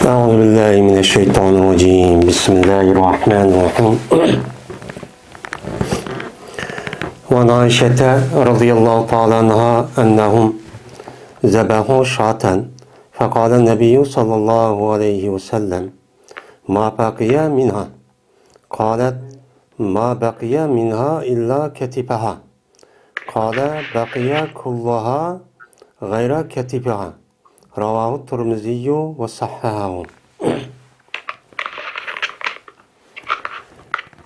أعوذ بالله من الشيطان الرجيم بسم الله الرحمن الرحيم وعن عائشة رضي الله تعالى عنها أنهم ذبحوا شاة فقال النبي صلى الله عليه وسلم ما بقي منها قالت ما بقي منها إلا كتفها قال بقي كلها غير كتفها رواه الترمذي وصححه.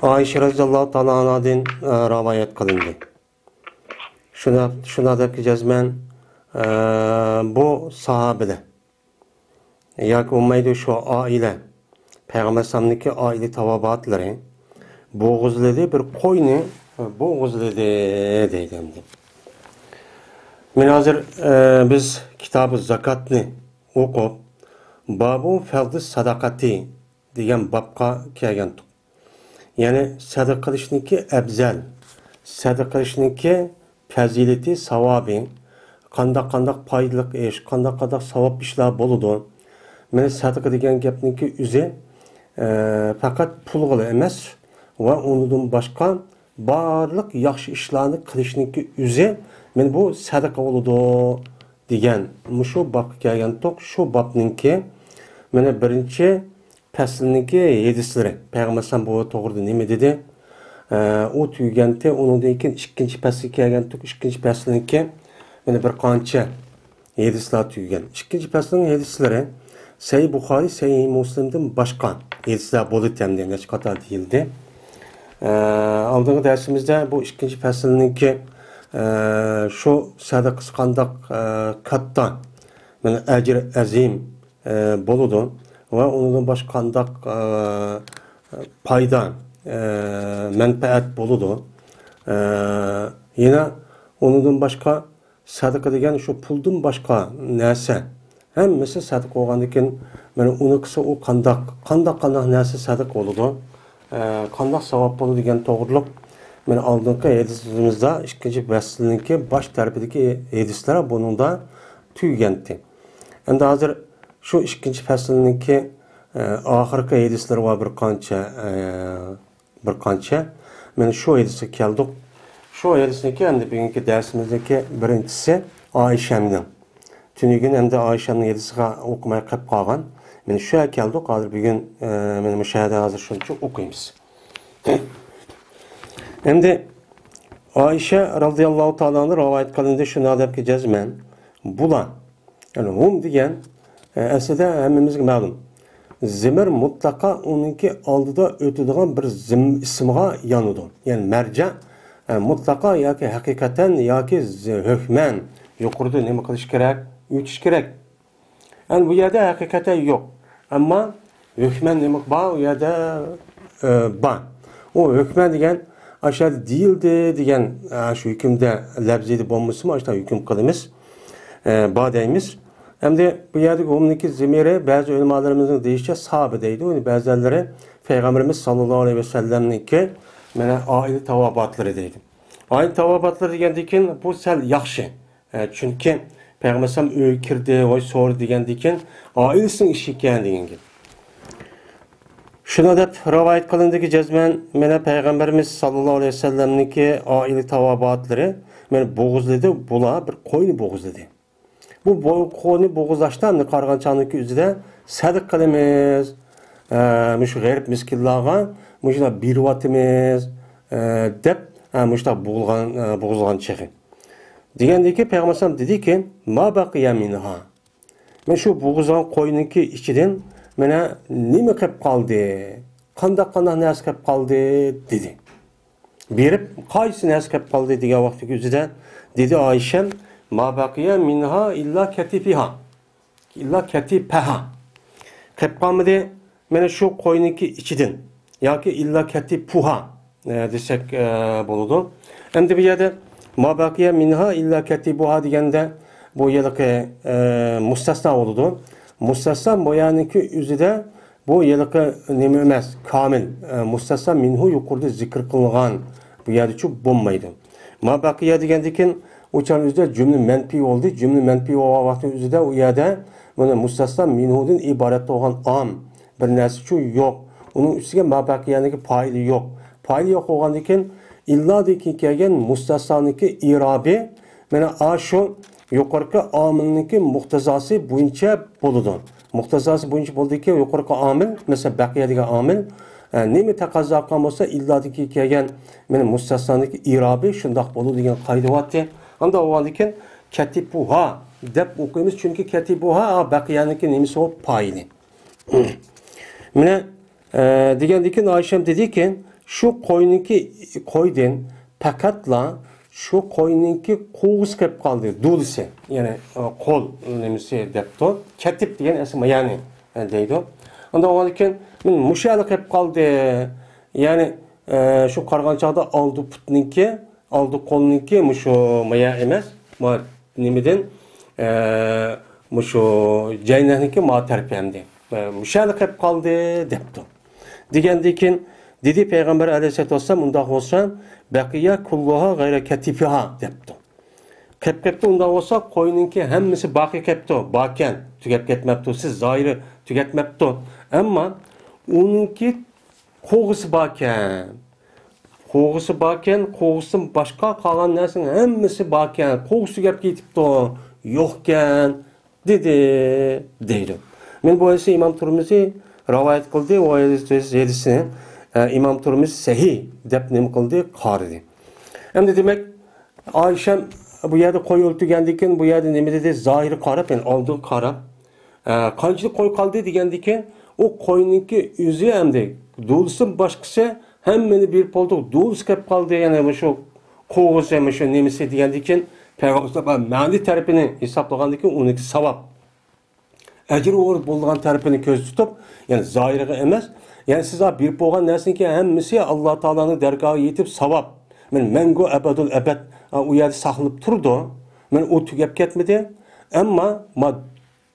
Ayşe radıyallahu ta'ala anhadan rivayet kılındı. Şuna da cezmen bu sahabede yak ummaydı şu aile Peygamber sallallahu aile tavabatları boğuzladı bir koyunu boğuzladı deyildi. Hazır biz kitabı zakatni okup babu ferdi sadakati degan babga kelgandik. Yani sadaka qilishninki afzal, sadaka qilishninki fazilati, savobi, qanday foydali ish, qanday savob ishlar bo'ladi. Mana sadaka degan gapninki o'zi faqat pul bilan emas va undan boshqa barliq yaxshi ishlarni qilishninki o'zi men bu sadaka bo'ladi degan shu babga kelgandik. Shu babninki mana birinchi faslninki 7'slari. Peygamber bu to'g'rida nima dedi? O tugandi, undan keyin ikkinchi faslga kelgandik. Ikkinchi faslninki mana bir qancha 7'slar tugagan. Ikkinchi faslning 7'slari Sahih Buxoriy, Sahih Muslimdan boshqa 7'slar bo'ldi hamda necha qator deyildi. Oldingi darsimizda bu ikkinchi faslninki şu sadaqası qandaq katta mana ajr azim bo'ladi va undan boshqa qandaq foyda manfaat bo'ladi. Yana undan boshqa sadaqa degan shu puldan boshqa narsa hammasi sadaqa bo'lgandan keyin mana uni qilsa u qandaq narsa sadaqa bo'ladi, qandaq savob bo'ladi degan to'g'riliq men oldingi hadisimizda ikkinchi faslninki bosh tarafidagi hadislar buningda tugandi. Endi hozir shu ikkinchi faslninki oxirgi hadislar va bir qancha men shu hadisga keldik. Shu hadisniki endi bugungi darsimizdagi birinchisi Oyshaning. Tunigin endi Oyshaning hadisiga o'qimay qolib qolgan. Men shu keldik. Hozir bugun men mushahada hozir shuncha o'qiymiz. Endi Ayşe radıyallahu ta'ala'nın rivayet kılındı şuna deb ki cezmen bular. Yani hum degan aslida hammamizga ma'lum. Zimir mutlaka onunki aldıda ötüdüğün bir ismiga yanıdı. Yani merca mutlaka yoki hakikaten yoki hükmen yuqorida nima qilish kerak, o'tish kerak. Yani bu yerda hakikaten yok. Ama hükmen nima bor, u yerda bor. O hükmen degan aşağıda değildi degan şu hükümde labziydi bo'lmasa aşağıda hüküm qilamiz. Badaymiz. Hem de bu yerdeki umniki zemiri bazı ulemalarımızın deyişçe sahabe deydi. Yani bazıları Peygamberimiz sallallahu aleyhi ve sellem'ninki mana aile tavabatları deydi. Aile tavabatları degandikin bu sel yaxshi. Çünkü Peygamber sallam öy kirdi, voy so'rdi degandikin ailesinin işi ekan degan gap. Şuna deb rivayet qilindiki cezmen mana Peygamberimiz sallallahu aleyhi ve sellem'ninki aile tavabatları men bo'g'izladi, bular bir qo'yni bo'g'izladi. Bu qo'yni bo'g'izlashdan qarg'anchanniki o'zida sadiq qilamiz. Shu g'arib miskinlarga shuna beryapmiz deb shuna bo'g'izgan chig'i. Degandiki Peygamber sallam dediki ma baqiya minha. Men shu bo'g'izgan qo'yniki ichidan mana nima qilib qoldi? Qanday narsa qilib qoldi dedi. Berib qaysi narsa qilib qoldi degan vaqtdagi o'zida dedi Oysha ma baqiya minha illa katifiha. İlla katifaha. Qilib qolmadi mana shu qo'yniki ichidan yoki illa katifuha desak bo'ladi. Endi bu yerda ma baqiya minha illa katibuha deganda bu yerda mustasno bo'ladi. Mustasna boyaniki üzüde bu yılıkı nemi emas, kamil. Mustasna minhu yuqorida zikr qilgan bu yerda çok bo'lmaydi. Ma baqiya degandikin Uçan üzerinde cümle menfi oldu. Cümle menfi olan vaktin üzerinde o yerde bunu mustasna minhudun ibaret olan am bir narsa şu yok. Onun üstüne mabakiyaniki paylı yok. Paylı yok olandikin illa deki kelgen mustasnaniki irabi mana aşu yuqorqi omilniki muhtazası boyunca boludu. Muhtazası boyunca boldiki yuqorqi omil, mesela baqiya degan omil nima taqozo qilgan bo'lsa illadiki kelgan mana mustasnoniki irabi shundoq bo'ladi degan qoida bo'lyapti. Unda o'g'andikin katibuha deb o'qiymiz, chunki katibuha baqiyaniki nimasi o payli. Mana degandikin Oysham dediki, shu qo'yniki qo'ydin faqatla şu qo'yninki qo'g'is qilib qoldi, dulisi, ya'ni qo'l nimasi debdi. Katib degan asli ya'ni deydi. Unda o'g'andikin men mushali qilib qoldi. Ya'ni shu qarg'an chog'da oldi putninki, oldi qo'lninki mushu maya emas, ma nimidan mushu jaynahniki ma tarpamdi. Mushali qilib qoldi debdi. Degandikin dedi Peygamber Aleyhisselatü Vesselam unda olsa baqiya kulluha gayra katifiha debdi. Qep unda olsa qo'yninki hammasi baqi qepti, bakan tugab ketmabdi, siz zoiri tugatmabdi. Ammo uninki qo'g'isi bakan. Qo'g'isi bakan, qo'g'isidan boshqa qolgan narsaning hammasi bakan. Qo'g'isi tugab ketibdi, yo'qkan dedi deydi. Men bu esa İmam Turmizi rivoyat qildi, o hadisini İmam Turmizi sahih deb nima qildi, qaridi. Endi demak, Oysam bu yerda qo'y o'ltirgandikin, bu yerda nima dedi, zohiri qarab, yani oldi qarab, qanchalik qo'y qoldi degandikin, o qo'yninki o'zi hamda do'lisi boshqasi hammani bir bo'ldi, do'lis qilib qoldi, ya'ni shu qo'g'isi ham shu nimasi degandikin, Payg'ambar ma'ni tarafini hisoblagandikin, uniki savob ajr o'rib bo'lgan tarafini ko'z tutib, ya'ni zohiriga emas, ya'ni siz bir bo'lgan narsaniki hammasi Alloh taolaning dargohiga yetib savob. Men mangu abadul abad u yerda saqlanib turdi. Men u tugab ketmadi. Ammo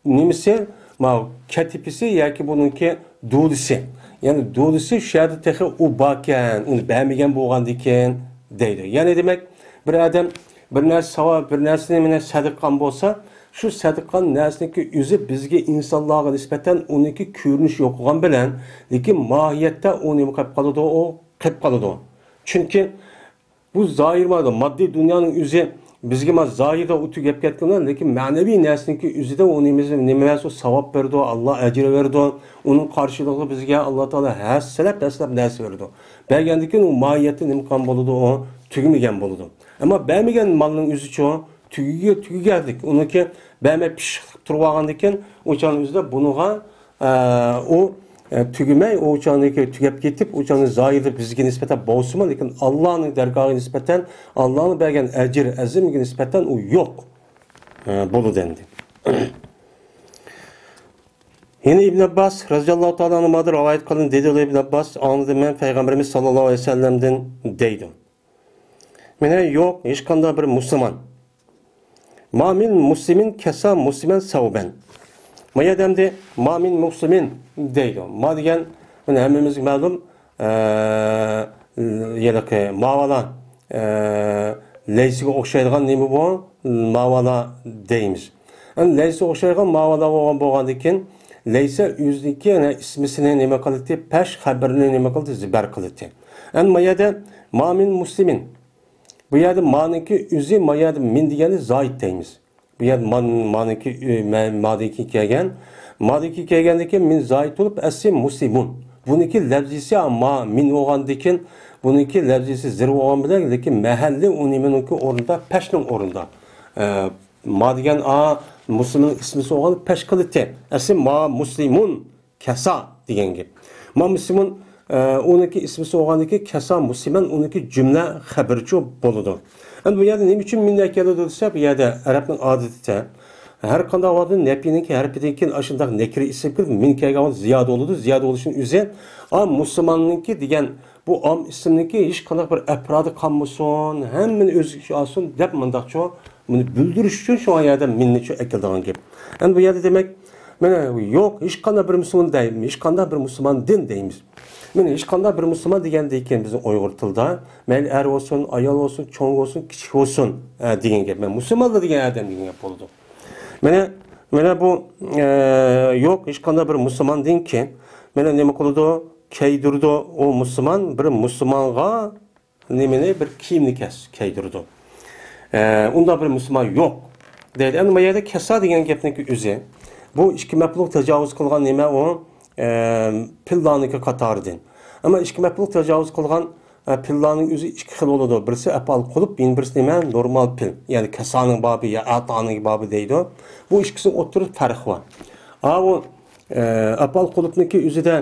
nimasi ma katipisi yoki buningki do'lisi. Ya'ni do'lisi shu yerda texi u bakan, uni bermagan bo'lgandikin deydi. Ya'ni demak, bir odam bir narsa savob, bir narsani mana sadaqa bo'lsa, şu sadiqan narsaniki o'zi bizga insonlarga nisbatan uniki ko'rinish yo'qolgan bilan, lekin mohiyatda uni qilib qoladi, o qilib qoladi. Chunki bu zohir moddiy dunyoning o'zi bizga zohirda o'tib ketgan, lekin ma'naviy narsaniki o'zida unimizni nimasi savob berdi, Alloh ajr berdi, uning qarshilig'i bizga Alloh taolo haslab narsa berdi. Bergandikin u mohiyatda nima qilgan bo'ladi, o tugmagan bo'ladi. Ammo bermagan molning o'zicha tügügerdik. Onunki bәме pişik turvağandikin uçağın üzerinde bunuğa o tügümey o uçağındaki tügep getip uçağın zahirde bizge nispeten boğsuma, lekin Allah'ın dergahı nispeten Allah'ın bergen ecir ezimge nispeten o yok. Bolu dendi. Yine İbn Abbas radıyallahu ta'ala anh'ı rivayet kılın dedi İbn Abbas, anladım ben Peygamberimiz sallallahu aleyhi ve sellem'den deydi. Mene yok hiç kanda bir Müslüman. Mamin muslimin kesa muslimen savben. Maya demdi mamin muslimin deydi. Ma degan buni hammamizga ma'lum yelaki mavala leysiga o'xshaydigan nima bu? Mavala deymiz. Ani leysiga o'xshaydigan mavala bo'lgandan keyin leysa o'ziniki yana ismisini nima qildi? Pesh xabarini nima qildi? Zibar qildi. Ani mayada mamin muslimin bu yerda maniki o'zi mayada min degani zoid deymiz. Bu yerda maniki madiki kelgan. Madiki kelgandan min zoid bo'lib asli muslimun. Buniki lafzisi amma min bo'lgandan keyin buniki lafzisi zir bo'lgan bilan lekin mahalli uniminiki o'rnida pashning o'rnida. Ma degan muslimin ismi bo'lgan pash qildi. Asli ma muslimun kasa degan gap. Ma muslimun uniki ismi so'g'andiki kasa musliman uniki jumla xabarchi bo'ladi. Endi bu yerda nima uchun minda keladi desa, bu yerda arabning odaticha har qanday vaqtda nafining harfidan keyin ashundaq nakri ism kirib min kelgan ziyoda bo'ladi. Ziyoda bo'lishining o'zi musulmonniki degan bu om ismniki hech qanday bir afrodi qolmasin, hammani o'ziga olsin deb mundaqcha buni bildirish uchun shu yerda minni chu akildigan gap. Endi bu yerda demak Mana yok, hech qanday bir musulmon deymiz, hech qanday bir musulmon din deymiz. Mana hech qanday bir musulmon degandan keyin bizning Uyg'ur tilida mayli er olsun, ayol olsun, cho'ng olsun, kichik olsun degan gap. Men musulmonlar degan odam degan gap bo'ldi. Mana bu yo'q, hech qanday bir musulmondan keyin mana nima qildi? Keydirdi o musulmon bir musulmonga nimani bir kiyimni keydirdi. Unda bir musulmon yo'q deydi. Endi bu yerda kasa degan gapniki o'zi bu ikki mablag' tajovuz qilgan nima u pillarniki qatoridan. Ammo ikki mablag' tajovuz qilgan pillarning o'zi ikki xil bo'ladi. Birisi apal qilib, birisi nima normal pil. Ya'ni kasaning bobi ya ataning bobi deydi. Bu ikkisining o'rtasida farq bor. Bu apal qilibniki o'zida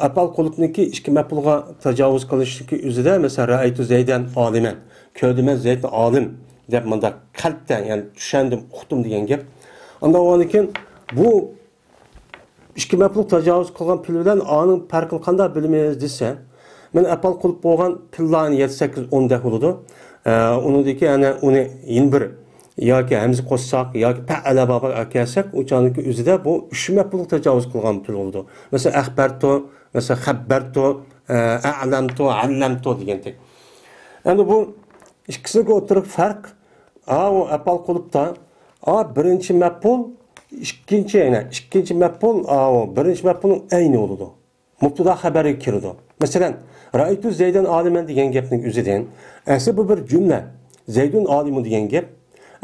apal qulupniki ikki mablağa tajovuz qilishniki o'zida mesela ra'aytu zaydan oliman, ko'rdim zayd olim deb menda qalbdan, ya'ni tushandim, uqdim degan gap. Unda o'nikin bu ikki mablag' tajovuz qilgan pil bilan oning farqini qanday bilmaymiz desa, men apal qilib bo'lgan pillarni 7-8-10 dek bo'ladi. Unidagi ana uni bir yoki hamza qo'shsak yoki ta'ala baba kelsak, o'chaniki o'zida bu 3 mablag' tajovuz qilgan pil bo'ldi. Mesela akhbartu, mesela xabartu, a'lamtu, allamtu degandek. Endi bu ikkisiga o'tirib farq o apal qilibda birinchi mablag' ikkinchi mablag' birinchi mablag'ning ayni bo'ladi. Mubtada xabari kirdi. Masalan, ra'aytu zaydan oliman degan gapning o'zidan asli bu bir jumla. Zaydun olimun degan gap.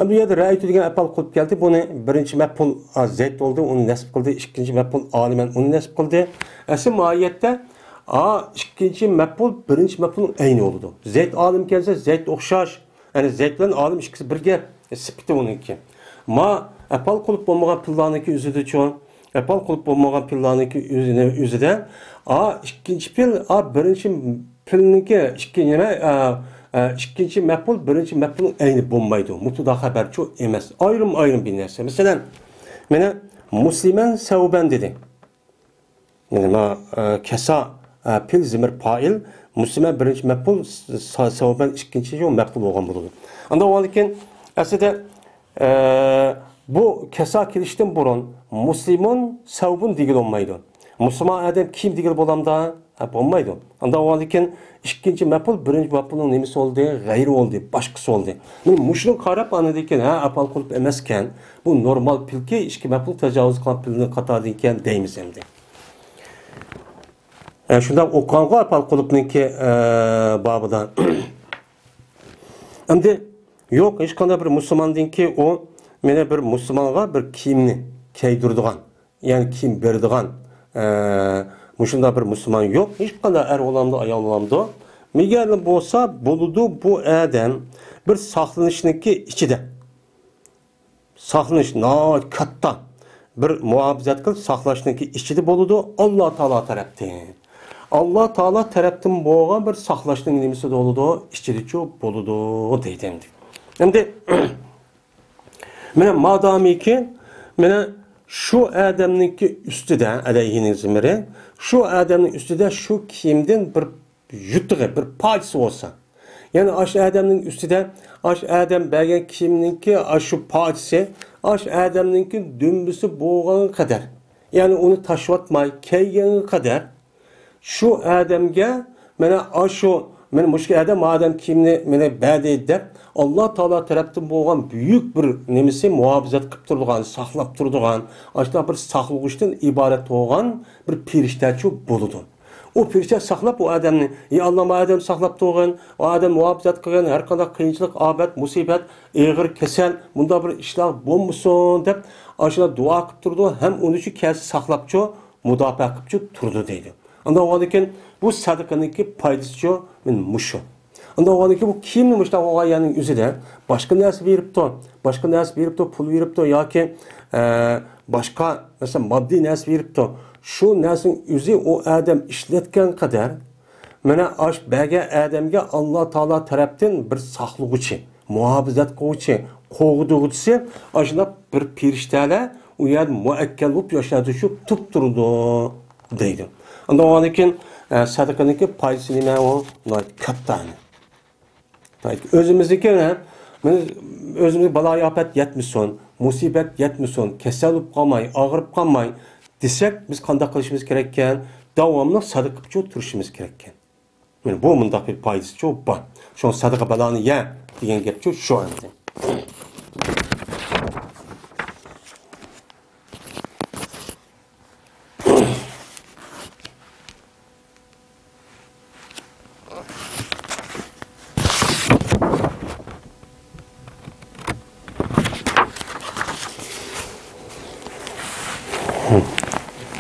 Bu yerda ra'aytu degan apal qilib keldi. Buni birinchi maf'ul zayd oldi, uni nasb qildi. Ikkinchi maf'ul oliman uni nasb qildi. Asl mohiyatda ikkinchi maf'ul birinchi maf'ulning ayni bo'ldi. Zayd olim kelsa zayd o'xshash. Ya'ni zayd bilan olim ikkisi birga sifati uniki. Apal qilib bo'lmagan pillarniki o'zida-chi, apal qilib bo'lmagan pillarniki o'zida ikkinchi pil birinchi pilniki ikkinchi maf'ul birinchi maf'ulning ayni bo'lmaydi. Mubtada xabarchi emas. Ayrim bir narsa. Masalan, mana musliman savban dedi. Nima kasa pil zimir fa'il, musliman birinchi maf'ul, savban ikkinchi maf'ul bo'lgan bo'ladi. Unda lekin aslida bu kasa kelishdan burun muslimun savbun degan olmaydi. Musulmon odam kim degan bo'lamda bo'lmaydi. Unda lekin ikkinchi maf'ul birinchi maf'ulning nimasi oldi? G'ayri oldi, boshqasi oldi. Men mushuni qarab anadikin apal qilib emaskan, bu normal pilki ikki maf'ul tajovuz qilgan pilni qatorida ekan deymiz endi. Shunda o'qonga apal qilibniki babida. Endi yo'q, hech qanday bir musulmondinki u meni bir musulmonga bir kiyimni kiydiradigan, ya'ni kiyim beradigan Muşunda bir Müslüman yok. Hiç kadar er olamdı, ayol olamdı. Migerli bolsa buludu bu adam bir saklanışniki içide. Saklanış katta bir muhabizat kılıp saklanışniki içide buludu. Allah Teala taraftan. Allah Teala taraftan boğan bir saklanışniki nimisi de oludu. İçide çok buludu deydi. Şimdi mene madami ki mene şu adamınki üstüde aleyhinin zimri, şu adamın üstüde şu kiyimden bir yutuğu, bir parçası olsa. Yani aş adamın üstüde, aş adam belgen kiyimninki şu parçası, aş adamınki dümbüsü boğan kadar. Yani onu taşıvatmay, keygen kadar şu adamga mene aşu men muşki adam kimni meni ba'di deb Allah Taala tarafdan bo'lgan büyük bir nemisi muhafazat qilib turadigan, saqlab turadigan, ashta bir saqlag'ishdan iborat bo'lgan bir firishtachi bo'ladi. O firishta saqlab o odamni, Allah odam saqlab turgan, o odam muhafazat qilgan har qanday qiyinchilik, ofat, musibat, og'ir kasal, bunda bir ishlar bo'lmasin deb ashula duo qilib turdi, ham uni shu kelsa saqlabchi, mudofaa qilibchi turdi deydi. Anda oğalıken bu sadaqanınki paydası men muşu. Anda oğalıken bu kimni muşta oğayanın üzerinde başka nersi verip de, pul verip de ya ki başka mesela maddi nersi verip de şu nersin üzü o adam işletken kadar mene aş belge adamga Allah Taala taraftan bir saqlıgıçı, muhafazat qiluvchi, qo'g'dug'uchisi aşına bir firishtalar u yer muakkal bo'lib yashadi shu tub turdi deydi. Anda o anikin sadaqanınki paydası nima o? Kattani. Özümüzdeki ne? Özümüz balaya afet yetmişsin. musibat yetmesin, kasal bo'lib qolmay, og'rib qolmay desak, biz qanday qilishimiz kerak ekan? Davomli sadaqa qilib turishimiz kerak ekan. Mana bu mundaq bir foydasi çok bor. Şu sadaqa baloni ya degan gap şu endi.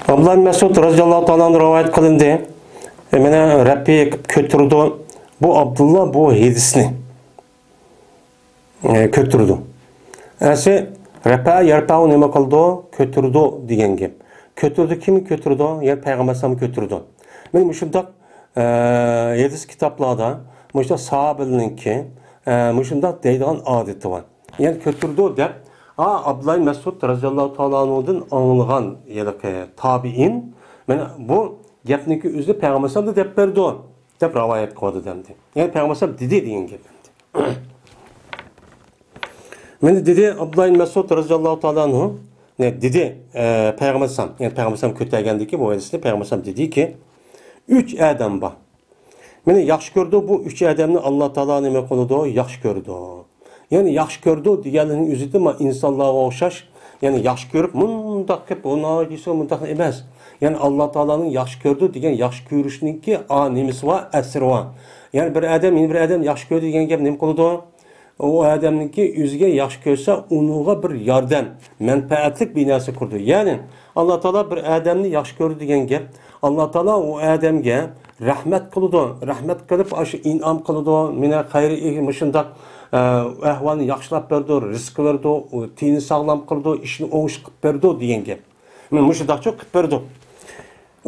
Abdullah Mesud radıyallahu ta'ala rivayet kılındı. Mene Rabbi kötürdü. Bu Abdullah bu hadisini kötürdü. Ese Rabbi yarpağı nima kıldı? Kötürdü degan gap. Kötürdü kimi kötürdü? Yani Peygamber sallam kötürdü. Men muşundaq hadis kitaplarda muşundaq sahabeninki muşundaq deydigan adeti var. Yani kötürdü dep Abdullah Mesud radıyallahu ta'ala anhudan anılgan tabi'in bu gapniki üzü Peygamber sallam dep berdi. Dep rivayet qildi demdi. Yani Peygamber sallam dedi degan gap. Men dedi Abdullah Mesud radıyallahu ta'ala anhu ne dedi Peygamber sallam yani Peygamber sallam kötəgəndiki bu hadisdə Peygamber sallam dedi ki 3 adam var. Meni yaxşı gördü bu 3 adamni Allah Taala nima qildi? Yaxşı gördü. Yani yaxşı gördü deganning o'zida ma insonlarga o'xshash, yani yaxşı görüp mundaq qilib buni desa mundaq emas. Yani Allah Taala'nın yaxşı gördü degan yaxşı ko'rishninki nimasi var, asri var. Yani bir adam yaxşı gördü degan gap nima qildi? O adamninki o'ziga yaxshi ko'rsa, unuga bir yordam, manfaatlik bir narsa qurdi. Yani Allah Taala bir adamni yaxshi ko'rdi degan gap, Allah Taala o adamga rahmat qildi. Rahmat qilib, shu in'om qildi. Mena xayri mushundaq ahvolni yaxshilab berdi, rizq berdi, tini sog'lom qildi, ishni o'ngish qilib berdi degan gap. Men mushundaqcha qilib berdi.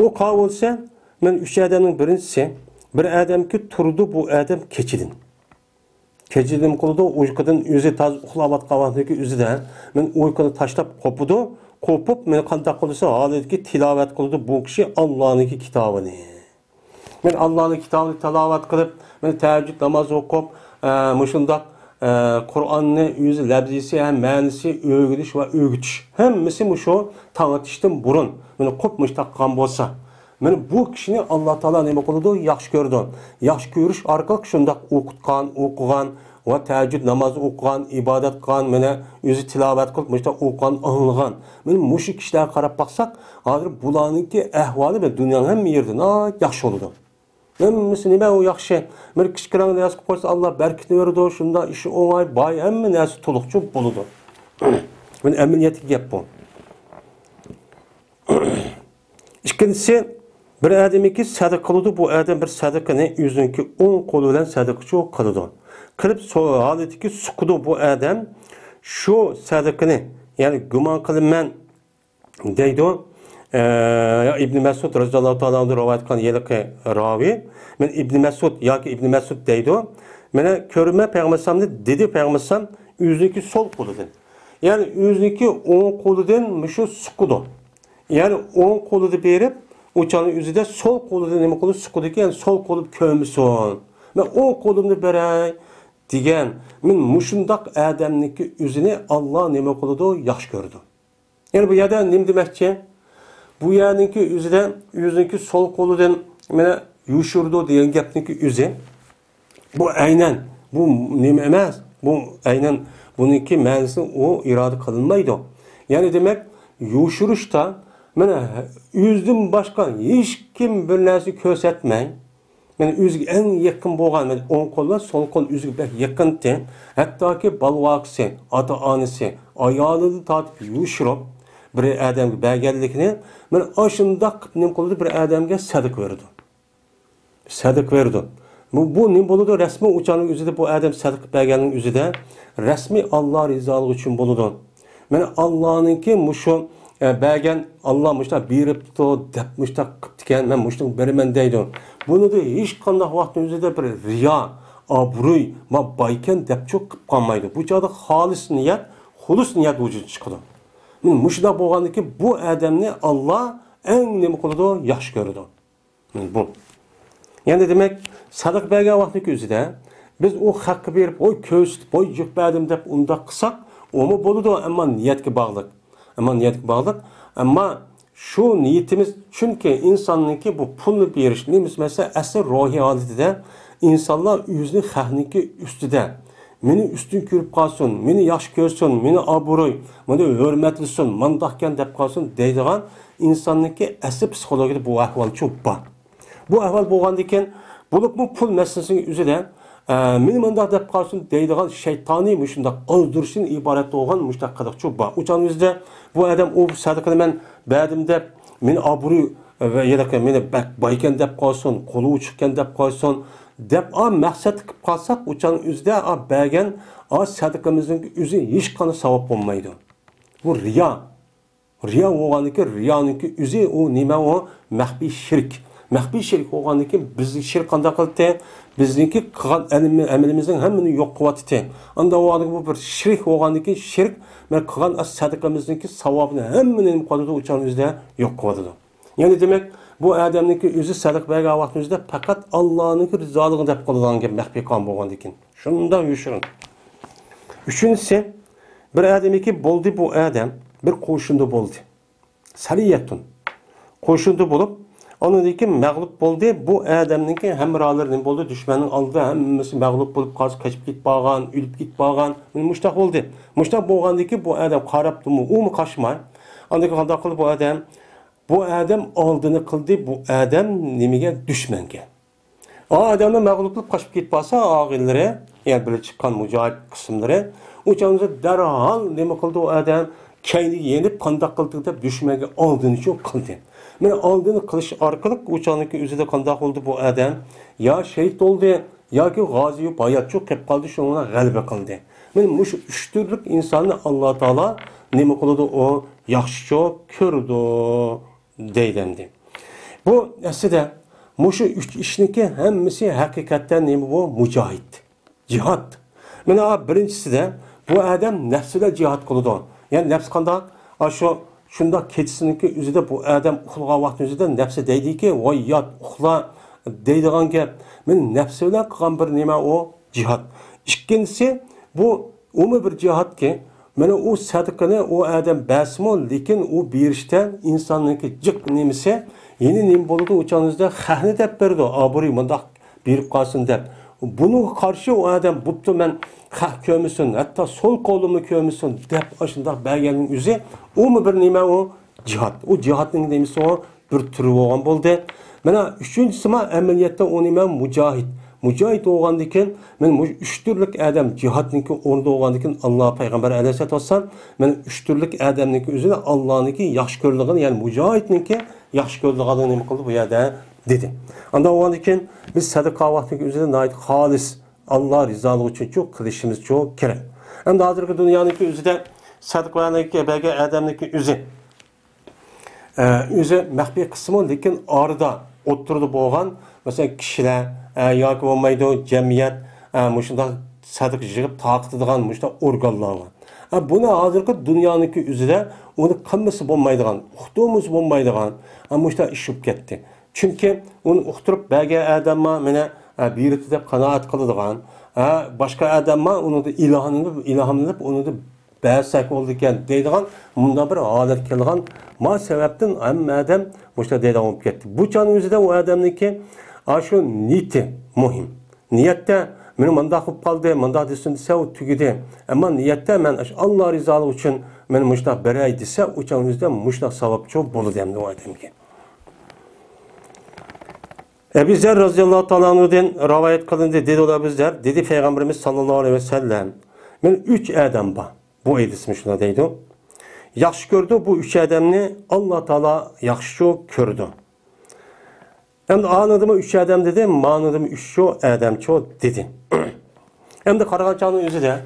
O qavulsa, men 3 adamning birinchisi, bir adamki turdi, bu adam kechidin. Kechidin qildi, uyqudan o'zi taz uxlayotganligi o'zida men uyquni tashlab qopib men qanday qilsa, holatki tilovat qildi bu kishi Allohniki kitobini. Men Allohning kitobini tilovat qilib, men tahajjud namoz o'qib, mushundaq Qur'onni o'zi labzisi ham ma'nisi o'rganish va o'rgitish. Hammasi shu tanitishdan burun meni qopmish taqqan bo'lsa, men bu kishini Alloh taolo nima qildi? Yaxshi ko'rdi. Yaxshi ko'rish orqali shundaq o'qigan va tahajjud namozi o'qigan, ibodat qilgan, meni o'zi tilovat qilib, mushta o'qigan, anglagan. Men mushu kishilarga qarab baqsak, hozir bularningki ahvoli va dunyoning hamma yerida yaxshi bo'ladi. Hammasi nima u yaxshi. Bir kichkina narsa qilib qo'ysa Alloh barkat beradi, shunda ishi o'ng'ay, boy, hamma narsa to'liqchi bo'ladi. Men amaliyotga gap bu. İkincisi, bir adamiki sadaqa qiladi, bu adam bir sadaqani o'ziniki o'ng qo'li bilan sadaqachi qiladi. Qilib holatiki suqdi bu adam shu sadaqani, ya'ni gumon qilaman deydi. İbn Mesud radıyallahu ta'ala anhu rivayet qilgan yeliqi ravi. Men İbn Mesud yoki İbn Mesud deydi. Mena ko'rma Peygamber sallam dedi Peygamber sallam o'ziniki sol qo'lidan. Yani o'ziniki o'ng qo'lidan shu suqdi. Yani o'ng qo'lida berib, o'chani o'zida sol qo'lida nima qilib suqdiki, yani sol qo'lib ko'msin. Men o'ng qo'limni beray degan, men mushundaq adamniki o'zini Alloh nima qildi? Yaxshi ko'rdi. Yani bu yerda nima demakchi? Bu yerdeki o'zida o'ziniki sol qo'lidan mana yushurdi degan gapniki o'zi. Bu aynan bu nima emas? Bu aynan buniki ma'nosi o iroda qilinmaydi. Yani demak, yushurishda mana o'zdan boshqa hech kim bir narsa ko'rsatmay, mana o'ziga eng yaqin bo'lgan o'ng qo'l va sol qo'l o'ziga yaqinti, hattoki balvoqsi, ota-onasi, ayolini tortib yushirib bir adamga berganligini men oshundaq nim qildi bir adamga sadaqa berdi. Sadaqa berdi. Bu nim bo'ladi? Rasmiy o'chaning o'zida bu adam sadaqa berganning o'zida rasmiy Alloh rizoligi uchun bo'ladi. Men Allohningki mushu bergan Alloh mushta beribdi deb mushta qilibdikan, men mushta beraman deydi. Buni da hech qanday vaqtning o'zida bir riyo, obro'y va boykan deb cho'q qilib qolmaydi. Bu joyda xolis niyat, xulus niyat vujudga chiqadi. Men mushda bo'lgandiki bu adamni Alloh eng nima qiladi? Yaxshi ko'radi. Bu. Yani demek sadaqa bergan vaqtning o'zida biz o haqqi berib, ko'rsatib, yuk berdim deb unda qilsak, Omu boludu ama niyetki bağlılık. Ama niyetki bağlılık. Ama şu niyetimiz çünkü insanınki bu pullu bir yeriş. Neymiş mesela asıl ruhi halinde insanlar yüzünü xahniki üstüde. Meni üstün körüp kalsın, meni yaş görsün, meni aburoy, meni hürmetlisin, mandahken dep kalsın deydiğen insanınki asıl psikolojide bu ahval çok var. Bu ahval boğandayken bulup bu pul meselesinin üzerine meni mandaq dep kalsın deydiğen şeytani müşündaq öldürüşün ibaret olan müştak kadar çok var. Uçanımızda bu adam o sadakını men bədimde meni aburoy ve ya da meni bayken dep kalsın, kolu uçukken dep kalsın dep məqsəd qılıb qalsaq, uçanın üzdə bəgən sədaqamızın üzü heç qanı savab olmaydı. Bu riya. Riya olğanlıkı, riyanınki üzü o nime o məxbi şirk. Məxbi şirk olğanlıkı bizni şirk qanda qıldı, bizninki qılğan əməlimizin həmmini yox qıvatıdı. Anda olğanlıkı bu bir şirk olğanlıkı şirk və qılğan sədaqamızınki savabını həmmini qadıdı uçanın üzdə yox qıvatıdı. Yani demek bu adamınki üzü sadık belge vaxtımızda fakat Allah'ın rızalığını dep kılınan gibi məxbi kan boğan dikin. Şundan yuşurun. Üçüncüsü bir adamınki boldu bu adam bir koşundu boldu. Sariyetun. Koşundu bulup onun deki məğlup boldu bu adamınki hemralarının boldu düşmanın aldı hemmisi məğlup bulup kaçıp git bağan, ülüp git bağan müştak oldu. Müştak boğandaki bu adam qaraptı mı o mu kaçmay. Andaki qanda qıldı bu adam bu adam aldığını kıldı, bu adam nimige düşmenge. Adamın məğlubluk kaçıp gitpasa ağılları, yani böyle çıkan mücahit kısımları, uçağınızda derhal nime kıldı o adam, kendini yenip kandak kıldı da düşmenge aldığını çok kıldı. Yani aldığını kılış arkalık uçağındaki üzerinde kandak oldu bu adam, ya şehit oldu, ya ki gaziyi bayat çok hep kaldı, şuna galibe kıldı. Yani bu üç türlük insanı Allah Teala nime kıldı o, yaxşı çok kördü. Deylendi. Bu aslında muşu üç işniki hemmisi hakikaten neymi bu? Mücahit. Cihat. Mana birincisi de bu adam nefsiyle cihat kılıdı. Yani nefs kanda şunda keçisininki üzerinde bu adam uxlağa vaxtın üzerinde nefsi deydi ki vay yat uxla deydiğen gap. Men nefsiyle kılan bir neyme o? Cihat. İkincisi bu umu bir cihat ki mana o sadaqani o adam basmol lekin o berishdan insonniki jiq nemisi yeni nim bo'ldi o'chanizda xahni deb berdi aburi mundaq berib qolsin deb buni qarshi o adam buttu men xah ko'misin hatta sol qo'limni ko'misin deb shundoq berganning o'zi u mu bir nima o jihad o jihadning nemisi o bir turi bo'lgan bo'ldi mana uchinchisi ma amaliyotda o nima mujohid Mücahit olğandikin, men üç türlük adam cihatniki orada olğandikin Allah Peygamber Aleyhisselatü Vesselam men üç türlük adamniki üzerine Allah'nınki yaxşı görlüğünü yani mücahitniki yaxşı görlüğünü nima qıldı bu yerda dedi. Anda olğandikin biz sadaka vaxtniki üzerine nait halis Allah rizalığı için çok kılışımız çok gerek. Hem de hazırki dünyanınki üzerine sadaka belki adamniki üzerine məxbi kısmı lekin arada oturdu boğan mesela kişiler yoki bo'lmaydi jamiyat mushundoq sadiq yig'ib taqitadigan mushundoq organlar bor. Buni hozirgi dunyoniki o'zida uni qilmasi bo'lmaydigan, uqdimiz bo'lmaydigan mushundoq ish bo'lib ketdi. Chunki uni uqtirib bergan odamma mana biriti deb qanoat qiladigan, boshqa odamma uni ilhomlanib uni ba'sak bo'ldi ekan deydigan bunda bir holat kelgan. Ma sababdan hamma odam mushundoq deydigan bo'lib ketdi. Bu chon o'zida u odamniki şu niyeti muhim. Niyette benim mandaq qılıb qaldı, mandaq desin dese o tügidi. Ama niyette men Allah rizalığı için men muştaq beray dese uçağınızda muştaq savab çok bolu demdi o adamki. Ebu Zer radıyallahu ta'ala anhu'dan rivayet kılındı dedi ola bizler. Dedi Peygamberimiz sallallahu aleyhi ve sellem. Men üç adam var. Bu edismi şuna deydi. Yaxşı gördü bu üç adamni Allah Teala yaxşı çok gördü. Hem de anladığımı üç adam dedi, anladığımı üç adam çok dedi. Hem de Karagançan'ın yüzü de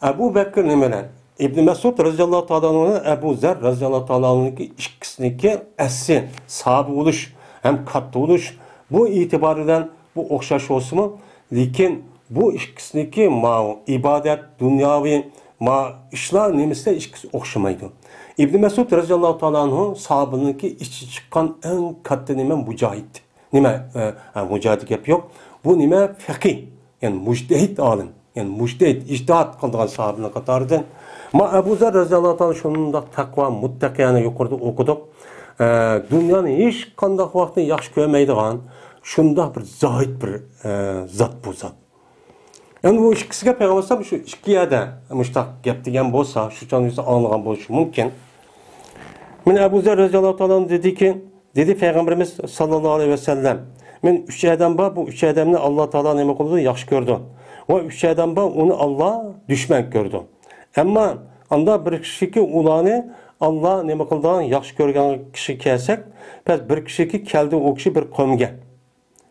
Ebu Bekir nimelen İbn Mesud radıyallahu ta'ala'nın Ebu Zer radıyallahu ta'ala'nın ikisindeki essi, sahibi oluş, hem katlı oluş bu itibarıyla bu okşaş olsun mu? Lakin bu ikisindeki ibadet, dünyavi işler nemesine ikisi okşamaydı. İbn Mesud radıyallahu ta'ala'nın sahabınınki içi çıkan en katlı nimen mücahit. Nime mücahitlik yap yok. Bu nime fekih. Yani müctehit alim. Yani müctehit, ictihat kıldığı sahabının katarıdır. Ma Ebu Zer radıyallahu anh şununla takva, muttaqiyani yukarıda okuduk. Dünyanın hiç kandak vaxtını yaxşı görmeydiğen, şunda bir zahid bir zat bu zat. Yani bu ikisiga Peygamber şu iki yerde müştak gap degan bo'lsa, shu joningizda anlagan bo'lishi mumkin. Men Ebu Zer radıyallahu anh dedi ki, dedi Peygamberimiz sallallahu aleyhi ve sellem, men üç adam var, bu üç adamni Allah Taala nima qildi? Yaxshi ko'rdi. Va üç adam var, onu Allah düşman ko'rdi. Ammo anda bir kishiki ularni Allah nima qildigan yaxshi ko'rgan kishi kelsak, biz bir kishiki keldi, o kishi bir qavmga.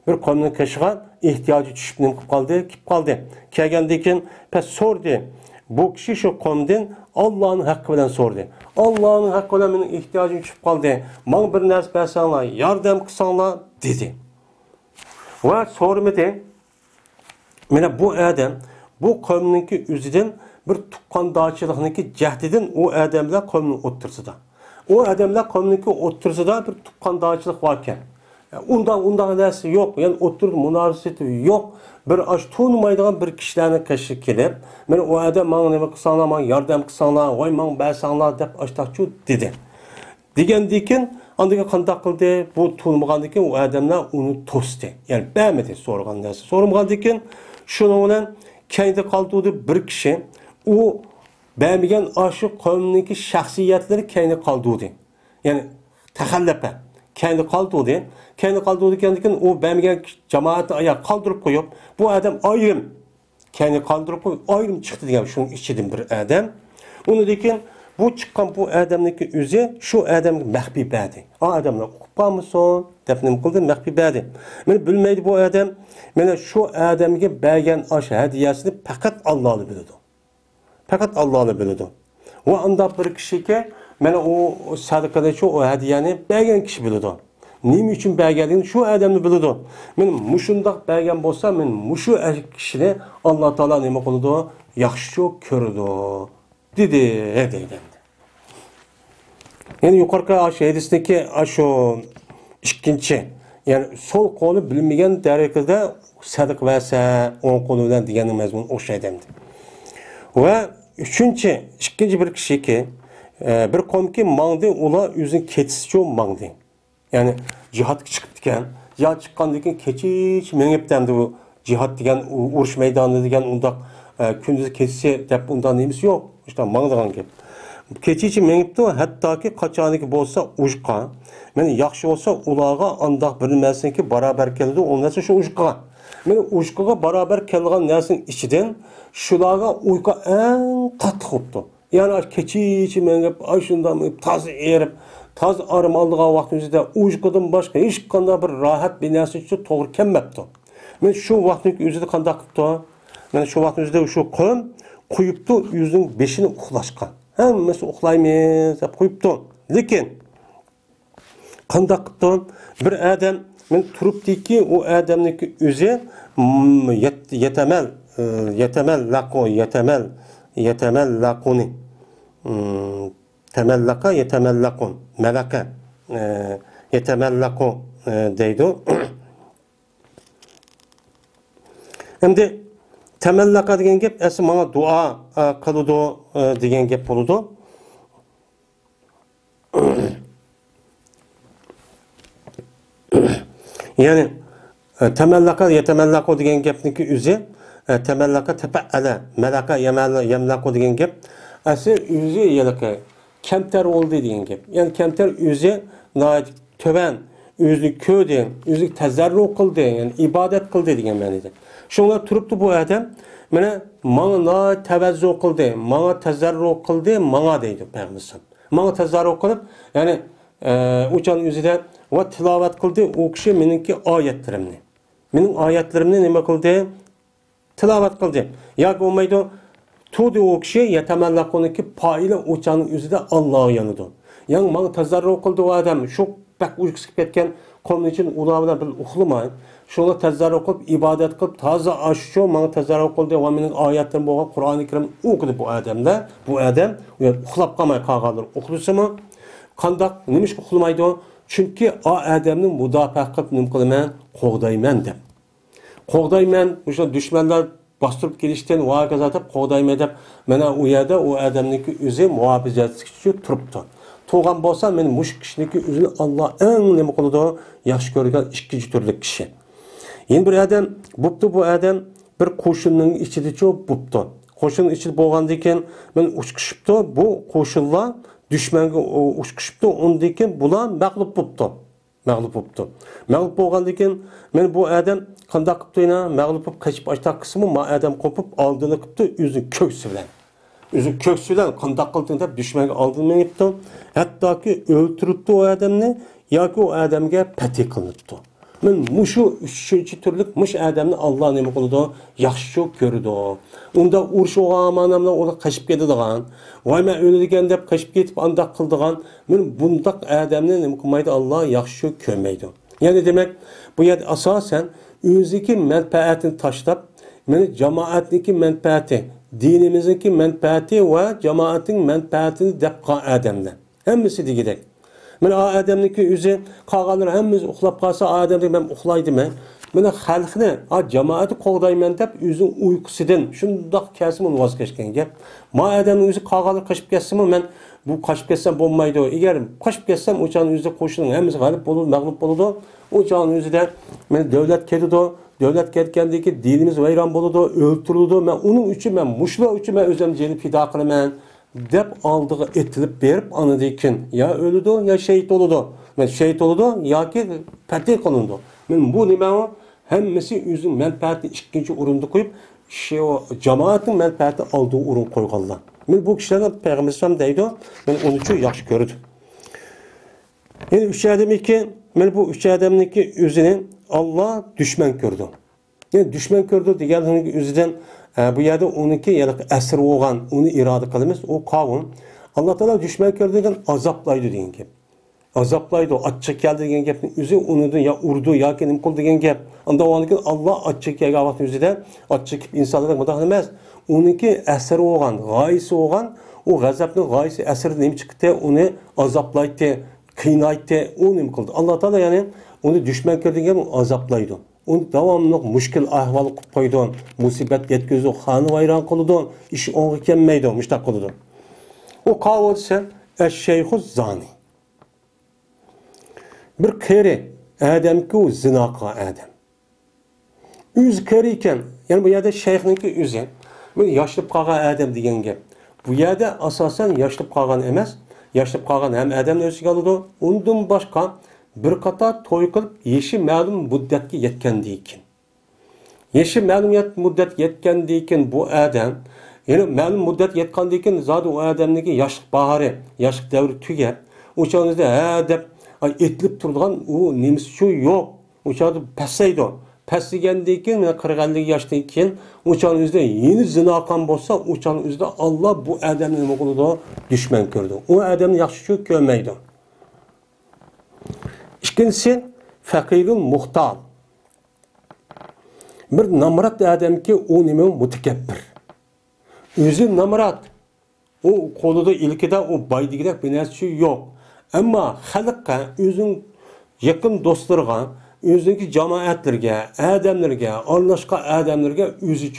Bir qavmning qishiga ehtiyoji tushib nim qilib qoldi. Kelgandan keyin biz so'rdi. Bu kishi shu qavmdan Allohning haqqi bilan so'rdi. Allohning haqqi bilan mening ehtiyojim tushib qoldi. Menga bir narsa bersanglar, yordam qilsanglar dedi. Va so'rmadi. Mana bu odam bu qavmningki o'zidan bir tuqqandochilikniki jahdidan u odamlar qavmning o'ttirsida. O odamlar qavmningki o'ttirsida bir tuqqandochilik bor ekan. Undan narsa yo'q, yani o'ttirdi munosabati yo'q. Bir aş tanımaydigan bir kişilerin kaşı kelib, men o adam menga nima qilsanglar, menga yordam qilsanglar, voy menga bersanglar deb açtaqchu dedi. Degandan keyin andaga qanday qildi? Bu tanımagandan keyin o odamlar uni to'sdi. Ya'ni bermedi so'ragan narsa. So'ramagandan keyin shuning bilan keyinda qoldi bir kishi, u bermagan aşı qavmniki shaxsiyatlari keyinda qoldi. Ya'ni taxallafa kendi kaldırdı. Kendi kaldırırken o bermeyen cemaati ayağa kaldırıp koyup bu adam ayrım kendi kaldırıp koyup ayrım çıktı diye şunun içinden bir adam. Onu diken bu çıkan bu adamdaki yüzü şu adam mehbibedi. O adamla okupa mısın? Defnim kıldı mehbibedi. Ben bilmeydi bu adam. Ben şu adamki bergen aşı hediyesini fakat Allah'ı biliyordu. Fakat Allah'ı biliyordu. O anda bir kişi ki mana o sadaqadagi o hadiyani bergan kishi biladi. Nima uchun berganligini shu odamni biladi. Men mushundoq bergan bo'lsam, men mushu kishini Alloh taolo nima qiladi? Yaxshi ko'radi. Dedi. Yani yuqorqi hadisdagi shu ikkinchi, yani sol qo'li bilmagan darajada sadiq versa, o'ng qo'li bilan degan mazmun o'xshaydi. Va ikkinchi bir kishiki bir qavmki mangdi ular o'zini ketisichu mangdi. Yani cihatga chiqib degan, cihat chiqqandan keyin kechich mengib demdi bu cihat degan urush maydoni degan undaq kunduz ketisi deb undan nemiz yo'q. İşte mangdigan gap. Kechich mengibdi, hattoki qachoniki bo'lsa ujqa. Meni yaxshi bo'lsa ularga andaq bir narsaniki barobar keldi, u narsa shu ujqa. Meni ujqaga barobar kelgan narsaning ichidan shularga uyqa eng qattiq o'tdi. Yani keçi mengib, şundan taz erib, taz armaldığı vaqtimizda ujqadan boshqa hech qanday bir rahat bir narsa uchun to'g'ri kelmabdi. Men shu vaqtning o'zida qanday qilibdi? Mana shu vaqtimizda shu qum qo'yibdi o'zining beshini uxlashgan. Hammasi uxlaymiz deb qo'yibdi. Lekin qanday qilibdi? Bir odam men turibdiki, u odamniki o'zi yetemellakuni temellaka yetemellakun melaka yetemellaku deydi. Şimdi temellaka degan gap asli bana dua qiladi degan gap bo'ladi. Yani temellaka yetemellaku degan gapniki o'zi temellaka tefa'ala melaka yemlaku degan gap asli o'zi yalaka kamtar oldu degan gap. Yani kamtar o'zi töven o'zini ko'rdi, o'zi tazarru qildi, yani ibodat qildi degan ma'noda. Shunlar turibdi bu odam, mana menga tavazzu qildi, menga tazarru qildi, menga deydi Payg'ambar. Menga tazarru qilib, yani o'chan o'zida va tilovat qildi, u kishi meningki oyatlarimni. Mening oyatlarimni nima qildi? Tilovat qildi. Yoki bo'lmaydi, tudi o kishi yatamanlaqunniki poyili o'chaning o'zida Alloh yanidi. Yani menga tazarru qildi u odam, shu bak uyqusi ketgan qavm uchun ular bilan bir uxlamay, shunga tazarru qilib, ibodat qilib, toza ashsho menga tazarru qildi va mening oyatlarim bo'lgan Qur'oni Karim o'qidi bu odamlar. Bu odam uxlab qolmay qolganlar. Uxlasimi? Qandoq nima ish uxlamaydi? Chunki o odamning mudofaa qilib nima qilaman, qo'g'dayman deb. Qo'g'dayman, o'sha dushmanlar bastırıp gelişten vaka zaten qoğdayım edip mena u yerda o adamniki özü muhafizatçı turuptu. Tuğan bolsa men muş kişiniki özünü Allah en nima qılıdı? Yaxşı görgen ikkinchi türlük kişi. Yen bir adam buptu bu adam bir qo'shinning ichida cho'p buptu. Qo'shin ichida bo'lgandan keyin men uçkışıptı. Bu qo'shinlar düşmanga uçkışıptı. Ondan keyin bular mag'lub bo'libdi. Mag'lub bo'libdi. Mag'lub bo'lgandan keyin men bu adam qanday qilibdi yana mag'lub bo'lib qochib açtaq qismi ma adam qo'pib oldini qilibdi o'zi ko'ksi bilan. O'zi ko'ksi bilan qanday qilding deb düşmanga oldini minibdi. Hattoki o'ltiribdi o adamni yoki o adamga pati qilinibdi. Men muşu üçüncü türlük muş adamni Allah nima qildi? Yaxshi ko'rdi. Unda urush o'g'amanamlar uni qashib ketadigan, voy men o'ladigan deb qashib ketib andaq qildigan. Men bundaq adamni nima qilmaydi? Allah yaxshi ko'rmaydi. Ya'ni demak, bu yer asosan o'ziki manfaatini tashlab, meni jamoatniki manfaati, dinimizniki manfaati va jamoatning manfaatini deb qilgan adamlar. Hammasi degidek. Men adamniki o'zi qolganlar hammasi uxlab qolsa, adamni men uxlaydiman. Meni xalqni, jamoatni qo'g'dayman deb o'zining uyqusidan shundoq kasmini voz kechgan gap. Ma adamning o'zi qolganlar qochib ketsami, men bu qochib ketsam bo'lmaydi. Agar qochib ketsam, o'chaning o'zida qo'shning hammasi g'alib bo'ladi, mag'lub bo'ladi. O'chaning o'zida men davlat ketadi. Davlat ketgandan keyin dinimiz vayron bo'ladi, o'ltiriladi. Men uning uchun, men mushlar uchun men o'zimni jeni fido qilaman. Dep aldığı etilip berip anıdayken ya ölüdü ya şehit oludu. Men şehit oludu ya ki pati kılındı. Men bu nima o? Hemmesi yüzün menfaati ikinci urunda koyup o cemaatin menfaati aldığı urun koyganlar. Men bu kişilerden Peygamber deydi. Men onun için yaxşı gördü. Yani üç adam iki, men bu üç adamniki yüzünü Allah düşman gördü. Yani düşman gördü diğerinin yüzünden bu yerde onunki yani esir olgan, onu irade kılımız, o kavun. Allah Teala düşman gördüğünden azaplaydı deyen gep. Azaplaydı, açık geldi deyen gepin üzü onu da ya urdu ya kendim kol deyen gep. Anda o anki Allah açık geldi vaxt üzüde, açık insanlara müdahale etmez. Onunki esir olgan, gayesi olgan, o gazapның gayesi esir neyim çıktı, onu azaplaydı, kıynaydı, onu neyim kıldı. Allah Teala yani onu düşman gördüğünden azaplaydı. Onu davamlı müşkil ahvalı qilib qo'ydi, musibat yetkazdi, xoni vayron qildi, ish o'ng'i kelmaydi, mushtaq qildi. O qavlsa eş-şeyhu zani. Bir qari adamki u zino qilgan adam. O'zi qari ekan, ya'ni bu yerda shayxniki o'zi, bu yoshib qolgan adam degan gap. Bu yerda asosan yoshib qolgan emas, yoshib qolgan ham adam o'ziga oladi, undan boshqa bir qator to'y qilib yeshi ma'lum muddatga yetgandan keyin. Yeshi ma'lum muddat yetgandan keyin bu adam, ya'ni ma'lum muddat yetgandan keyin zodi u odamniki yoshlik bahori, yoshlik davri tugab, o'shaningizda deb etilib turgan u nimasi shu yo'q. O'shada pasaydi. Pasligandan keyin, mana 40 yoshdan keyin o'shaningizda yeni zino qilgan bo'lsa, o'shaningizda Allah bu odamni nima qildi? Dushman ko'rdi. U odamni yaxshi ko'rmaydi. İkincisi, fakirun muhtar. Bir namrat adam ki o nime mutakabbir. Özü namrat. O kolunda ilkide o baydigide bir narsa yok. Ama halkka özün yakın dostlarga, özünki cemaatlerge, adamlarga, anlaşqa adamlarga özü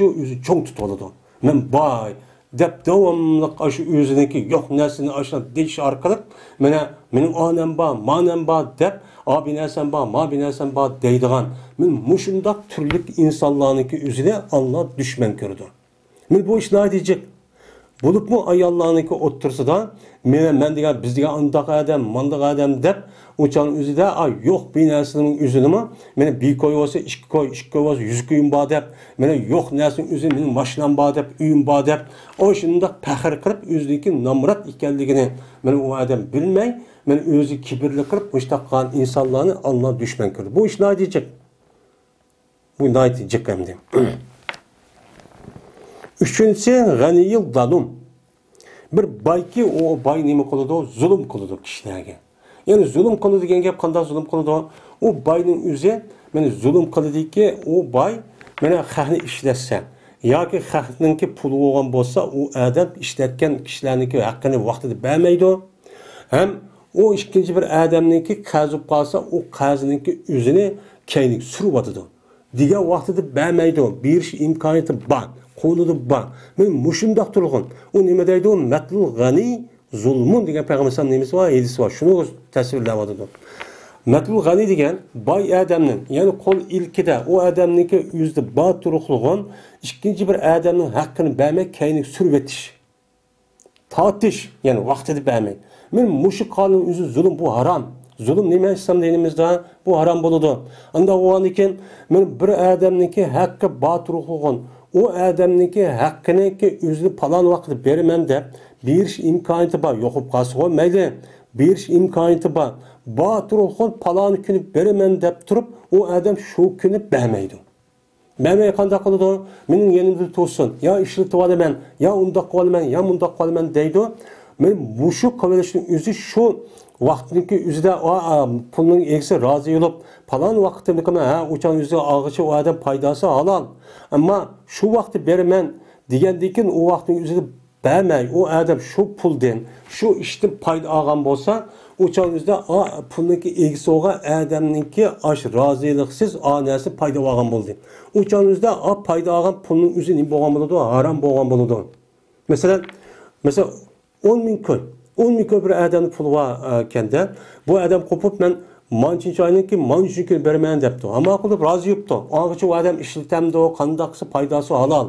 çoğ tutuladı. Men bay dep devamlı aşı özünki yok narsani aşına deyiş arkalık mening onam ba, manam ba dep abi narsan ba, ma bir narsan ba deydigan. Men mushundaq turlik insonlarniki o'zida Allah düşman ko'rdi. Men bu ish nima diyecek? Bulupmu ayollarniki o'ttirsida men degan biz degan andaq adam, mandaq adam deb o'chan o'zida yo'q bir narsaning o'zinimi meni bir koy bo'lsa, ikki koy bo'lsa, 100 koyim bor deb, meni yo'q narsaning o'zi mening mashinam bor deb, uyim bor deb, o shundaq faxr qilib o'zidagi namrat ekanligini men u odam bilmay, men o'zi kibrli qilib mushtaqan insonlarni Allah düşman ko'rdi. Bu ish nima diyecek? Bu nima diyecek endi? Üçüncüsü g'aniyil zalum. Bir bayki o bay nima qiladi? Zulm qiladi kishilarga. Yani zulm qiladi degan gap qanday zulm qiladi? O bayning o'zi meni zulm qiladiki, o bay meni haqni ishlatsa yoki haqninki puli bo'lgan bo'lsa, u adam ishlatgan kishilarniki haqqini vaqtida bermaydi. Hem o ikinci bir adamniki qazib qolsa, o qazininki o'zini keyinlik surib o'tadi. degan vaqtida bermaydi. Berish imkoniyati bor, qo'lida bor. Men mushundoq turg'in. U nima deydi? Matlul g'ani zulmun degan payg'ambar sallallohu alayhi vasallam hadisi bor. Shuni tasvirlayapti. Matlul g'ani degan boy odamning, ya'ni qo'l ilkida u odamniki yuzda bor turg'in, ikkinchi bir odamning haqqini bermay kayni surib etish. Tatish, ya'ni vaqtida bermay. Men mushu qonun o'zi zulm, bu harom. Zulm nima islom dinimizda bu harom bo'ladi. Unda o'gan ekan, men bir odamniki haqqi bor turg'in, u odamniki haqqiniki o'zi falon vaqtda beraman deb berish imkoniyati bor. Yo'qib qolsa mayli, berish imkoniyati bor. Bor turg'in falon kuni beraman deb turib, u odam shu kuni bermaydi. Bermay qanday qiladi? Mening yanimda tursin, yo ishlatib olaman, yo undoq qolaman, yo mundoq qolaman deydi. Men mushu qilishning o'zi shu vaqtniki o'zida pulning egasi rozi bo'lib, falon vaqtda ha o'chan o'ziga og'ichi u odam foydasi halol. Ammo shu vaqtda beraman degandan u vaqtning o'zida bermay, u odam shu puldan, shu ishdan foyda olgan bo'lsa, o'chan o'zida pulniki egasi olgan odamniki ash roziliksiz onasi foyda olgan bo'ldi. O'chan o'zida foyda olgan pulning o'zi nima bo'lgan bo'ladi? Harom bo'lgan bo'ladi. Masalan 10 ming kun. 10 ming kun bir adamın pulu var kende. Bu adam kopup ben mancınç ayının ki mancınç gün bermeyen depti. Ama akıllı razı yoktu. Ağaçı o adam işletemdi o kandaksı paydası halal.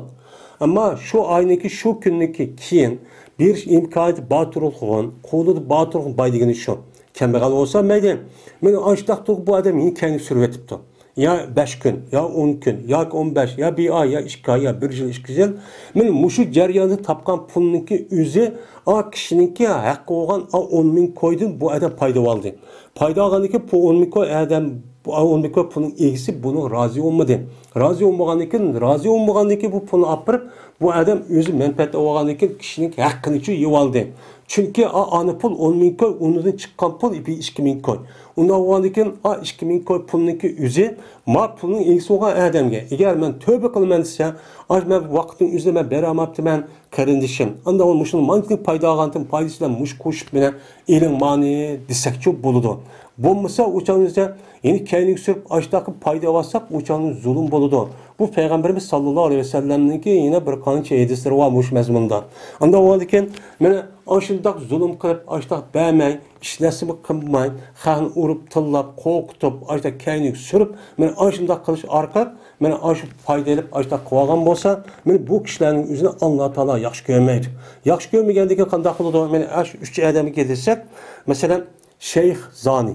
Ama şu ayındaki şu gündeki kiyin bir imkaniyeti batırılığın, kolu da batırılığın baydıgını şu. Kembegal olsa meydi. Ben açtaktık bu adam yine kendi sürvetipti. Ya 5 gün, ya 10 gün, ya 15, ya bir ay, ya 2 ay, ya 1 yıl, 2 yıl. Men muşu jaryanı tapkan pulunki özü a kişininki hakkı olan 10 min koydun bu adam payda aldı. Payda alganiki bu 10 min koy adam bu 10 min koy pulun egisi bunu razı olmadı. Razı olmaganiki bu pulunu apırıp bu adam özü menfaat alganiki kişinin hakkını için yiyip aldı. Çünkü anı pul 10 min koy, ondan çıkan pul 2 min koy. Ondan oğandikin 2 min koy pulunki üzü, ma pulun egisi olan adamga. Eğer ben tövbe kılman ise, ben vaktin üzerine ben beramaptı ben karındışım. Anda onun muşunun mantıklı payda ağantın paydasıyla muş koşup bana elin mani disekçi buludu. Bulmasa uçağınızda yeni kendini sürüp açtaki payda alsak uçağınız zulüm buludu. Bu Peygamberimiz sallallahu aleyhi ve sellem'ninki yine bir kanıcı hadisleri varmış mezmunda. Anda o halde ben aşındak zulüm kılıp açtak beğenmeyin, işlesimi kılmayın, xan urup tıllap, korkutup, açtak kendini sürüp, ben aşındak kılış arka, ben aşıp payda edip açtak kovagan bolsa, ben bu kişilerin yüzüne Allah Teala yaxşı görmeydi. Yaxşı görmeyendeki kandak kılıdı, ben aş 3 adamı gelirsek, mesela Şeyh Zani,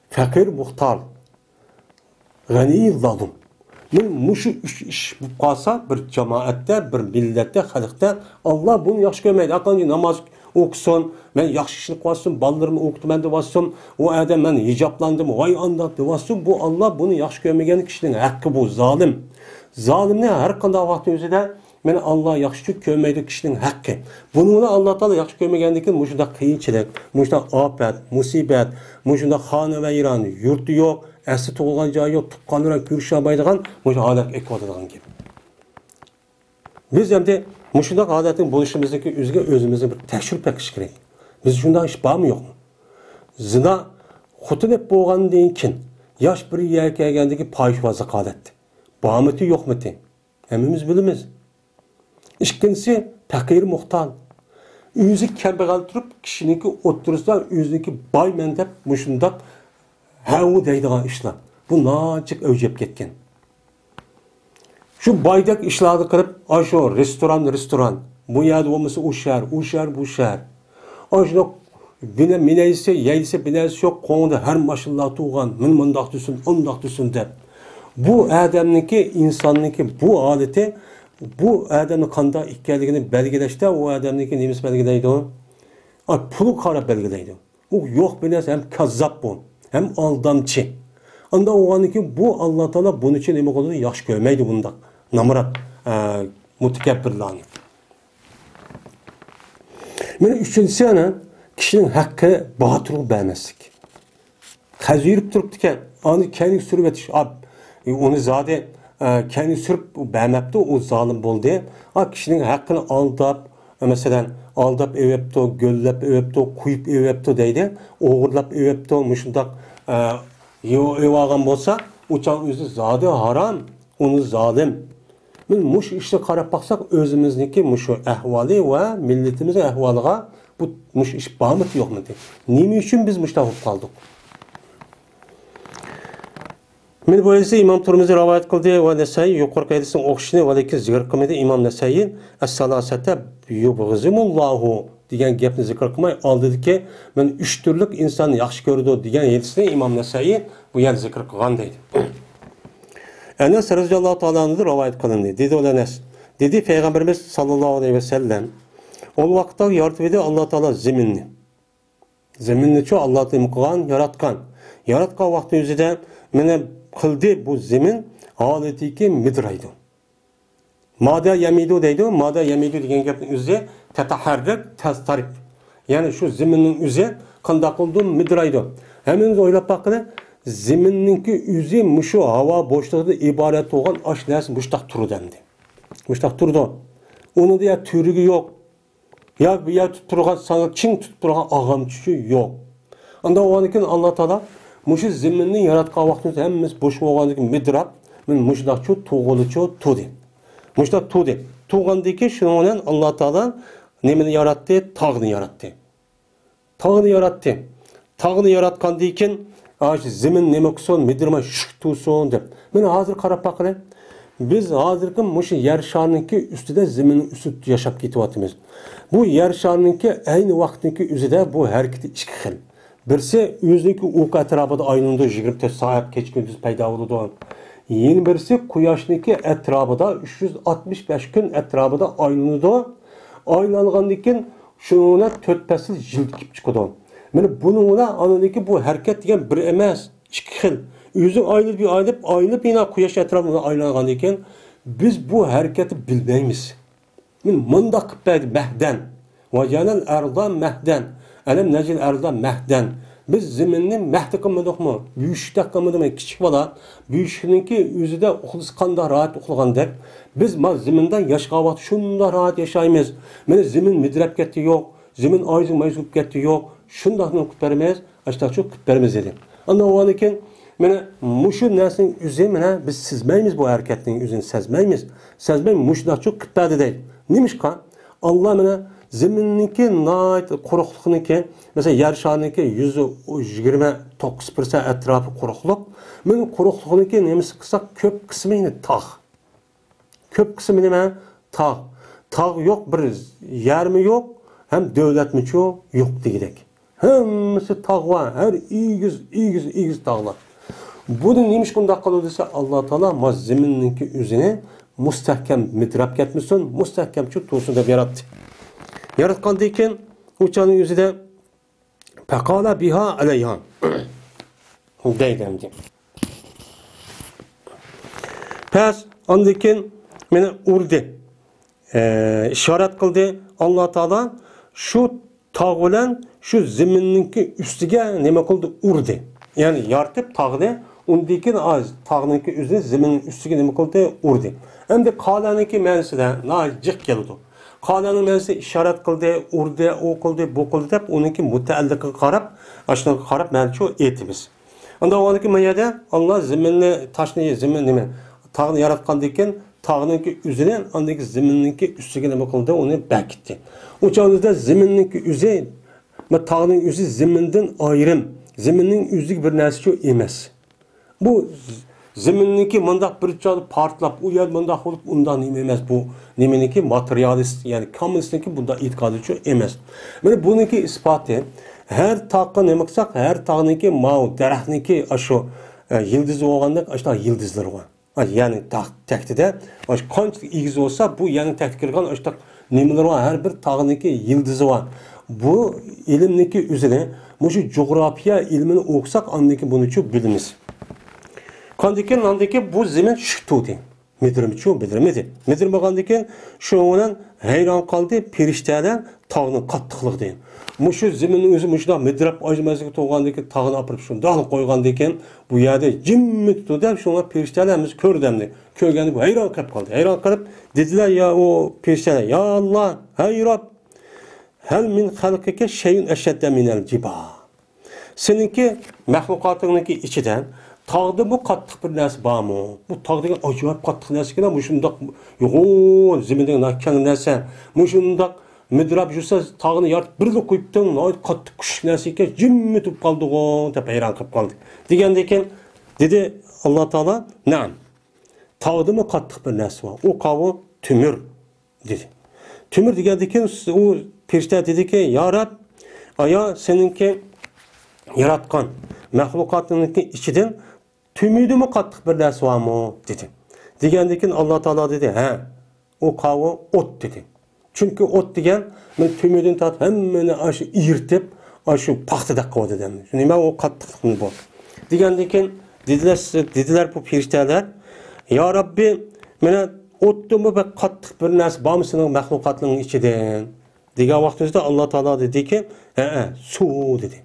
fakir muhtar, gani zalim. Men muşu iş bu qalsa bir cemaatda, bir millatda, xalqda Allah bunu yaxşı görmeydi. Aqanca namaz okusun, men yaxşı ishni qilsin, balalarımı o'qitaman deb olsun, o adam men hijoblandim, voy anda deb olsun, bu Allah bunu yaxşı görmegen kishining haqqi bu zalim. Zalimni har qanday vaqt o'zida men Allah yaxşı görmeydi kishining haqqi. Bunu Allah Taala yaxşı görmegendikin muşunda qiyinchilik, muşunda afat, musibat, muşunda xona va iron, yurti yo'q, asli tug'ilgan joyi yo'q, tuqqanlar ko'rishamaydigan mush holat ekvadigan gibi. Biz endi mushundaq holatning bo'lishimizdagi o'zimizni bir tekshirib baqish kerak. Biz shunday ish bormi yo'qmi? Zina xotinib bo'lgandan keyin yosh bir yerga kelgandagi fohish holat. Bormiti yo'qmiti? Hammamiz bilamiz. İkincisi fakir muhtal. O'zi kambag'al turib kishiniki o'ttirsa o'ziniki boyman deb mushundaq havu deydigan ishlar. Bu nochiq o'jib ketgan. Şu baydak işlarni qilib, shu restoran, bu yerda bo'lmasa u shahar, bu shahar. Ashno bina minaysa, yeysa binasi yo'q, qo'ngda har mashallah tug'an, men mundoq desin, undoq desin deb. Bu odamniki, insonniki bu holati, bu odamning qanday ekanligini belgilashda u odamniki nimasi belgilaydi? Puli qarab belgilaydi. U yo'q binas ham kazzab bu, ham aldamchi. Anda oğaniki bu Allah Teala bunun için nima qiladi? Yaxshi ko'rmaydi bundaq. Namrat mutakabbirlarni. Mana üçüncüsü ana kishining haqqi botirib bermaslik. Qazirib turibdi-kan, ani kendi sürüp etish. Onu zade kendi sürüp bermabdi, o zalim bo'ldi. Kishining haqqini aldab evepti, göllab evepti, quyib evepti deydi. O'g'irlab evepti, mushundaq ev olgan bo'lsa, uçan özü zade haram, onu zalim. Biz muş işte qarab baksak özümüzdeki muşu ahvali ve milletimizin ahvalıga bu muş iş bağımıt yok mu? Nimi için biz muşta olup kaldık? Men bu ise İmam Tirmizi rivayet kıldı ve Nesai yukarı hadisinin okşini ve lekin zikr kılmadı İmam Nesai es-salasete yubghizimullahu degan gapni zikr qilmay oldi ki men 3 türlük insonni yaxshi ko'rdi degan hadisni İmam Nesai bu yer zikr qilgan deydi. Enes radhiyallohu ta'ala rivayet qilindi. Dedi o Enes. Dedi Peygamberimiz sallallahu aleyhi ve sellem o vaqtda yaratdı Allah Taala zeminni. Zeminni ço Allah Taala qilgan, yaratgan. Yaratgan vaqti o'zida meni qildi bu zemin holatiki midraydi. Mada yamidu deydi. Mada yamidu degan gapning o'zi tataharrak tastarif. Yani şu zeminin o'zi qanday qildi midraydi. Hemen o'ylab baqili zeminninki o'zi mushu havo bo'shlig'idan iborat bo'lgan osh narsa mushtaq turdi endi. Mushtaq turdi. Uni deya turigi yo'q. Ya bir yer tutib turgan, sana ching tutib turgan og'amchishi yo'q. Unda o'anikin Alloh taolo mushu zeminni yaratgan vaqtida hammamiz bo'sh bo'lganligi midrab, men mushdaqchu tug'ilichu tudi. Mushtaq tudi. Tug'gandan keyin shuning bilan Alloh taolo nimani yaratdi? Tog'ni yaratdi. Tog'ni yaratdi. Tog'ni yaratgandan keyin zemin nima qilsin, midrama shuk tursin deb. Men hozir qarab baqilay. Biz hozirgi mushu yer shariniki ustida zeminning ustida yashab ketyapmiz. Bu yer shariniki ayni vaqtniki o'zida bu harakati ikki xil. Birisi o'ziniki o'q atrofida aylanadi 24 soat kech kunduz paydo bo'ladi. Yeni birisi quyoshning atrofida 365 kun atrofida aylanadi. Aylangandan keyin shuni 4 fasl jildikib chiqadi. Mana buningla anadaki bu harakat degan bir emas, ikki xil. O'zi aylanib yana quyosh atrofida aylangandan keyin biz bu harakatni bilmaymiz. Men mundaq qilib mahdan va janal ardan mahdan. Alam najil ardan mahdan. Biz zeminni mahdi qilmadikmi? Büyüşdə qilmadikmi? Kichik bola büyüşninki o'zida uxlis qanday rahat uxlagandek, biz ma zeminda yashqavat shunda rahat yashaymiz. Meni zemin midrab ketdi yo'q, zemin oyzing mayzub ketdi yo'q. Shundaqni qilib beramiz, ashtachu qilib beramiz dedi. Ana o'anikin mana mushu narsaning o'zi mana biz sezmaymiz bu harakatning o'zini sezmaymiz. Sezmay mushdachu qilib berdi deydi. Nimishqa? Allah mana zeminniki nayt quruqliqniki mesela yer shariniki 129% atrofi quruqliq. Men quruqliqniki nemisi qilsak ko'p qismini tog'. Ko'p qismi nima? Tog'. Tog' yo'q, bir yarmi yo'q, ham davlatmi yo'q degidek. Hammasi tog' va har igiz tog'lar. Buni nimish bundaq qiladi desa Alloh taolo ma zeminniki o'zini mustahkam midrab ketmasin, mustahkamchi tursin deb yaratdi. Yaratgandan keyin o'chaning o'zida faqala biha alayha deydi. Pes ondan keyin meni urdi. İşaret qildi Alloh taolo shu tog' bilan shu zeminninki ustiga nima qildi? Urdi. Ya'ni yaratib tog'ni undan keyin tog'ninki o'zini zeminning ustiga nima qildi? Urdi. Endi qalaniki ma'nosida jiq keldi. Qanunun mevzusu işaret kıldı, urdu, o kıldı, bu kıldı deb onunki mutaalliqqa qarab, aşnaga qarab menchu etimiz. Onda onunki meyada Allah zeminni taşni zemin nima? Tog'ni yaratgandan keyin tog'ninki o'zini ondagi zeminninki ustiga nima qildi? Uni bekitdi. O'chog'ida zeminninki o'zi va tog'ning o'zi zemindan ayrim. Zeminning o'ziga bir narsa emas. Bu zeminninki mundaq bir joyda portlab, u yer mundaq bo'lib, undan emas bu. Neminiki materyalist, yani kommunistniki bunda e'tiqodichi emas. Mana buniki isboti her tog'ga nima qilsak, her tog'niki mau daraxtniki shu yildiz bo'lganda, ashta yildizlar bor. Yani taktida qancha egiz bo'lsa, bu yani takti kirgan ashta nimalar bor, har bir tog'niki yildizi bor. Bu ilmniki o'zini, mushu coğrafiya ilmini o'qisak, andaki buni-chu bilamiz. Qandiki bu zemin shutudi. Medirmichu, bildirmedi. Medirmagandan keyin shundan hayron qoldi perishtalar tog'ning qattiqligi deyin. Mushu zeminning o'zi mushda midrab ojmasiga to'g'andan keyin tog'ni opirib shundoq qo'ygandan keyin bu yerda jimmi tutdi deb shunga perishtalarimiz ko'rdimdi. Ko'rganda bu hayron qolib qoldi. Hayron qilib dedilar ya o perishtalar, ya Allah, hay Rob, hal min xalqika shay'un ashadda minal jiba. Seninki mahluqotingniki ichidan Tağda bu qattiq bir narsa bormi? Bu tağ degan ajoyib qattiq narsa ekan. Bu shundoq yo'q, zimindagi nakkan narsa. Bu shundoq midrab yursa tağını yaratib birlik qo'yibding, qattiq kuchli narsa ekan, jimmi turib qoldi-ku, deb hayron qilib qoldi. Degandan keyin dedi Alloh taolo, "Na'am. Tağda mı qattiq bir narsa bor? O qavu tümür" dedi. Tümür degandan keyin u perishta dediki, "Ya Rab, aya seninki yaratgan mahluqotninki ichidan tümüdümü qattiq bir narsa bormi?" dedi. Degandan keyin Alloh taolo dedi, "Ha, o qavu o't" dedi. Chunki o't degan men tümüdün tatib hammani aşı irtib, aşı paxtada qiladi dedim. Nima o qattiqlik bor. Degandan keyin dedilar bu perishtalar, "Ya Rabbi, mena o'tdimi bir qattiq bir narsa bormi sening mahluqotning ichidan?" Degan vaqtimizda Alloh taolo dediki, "Ha, suv" dedi.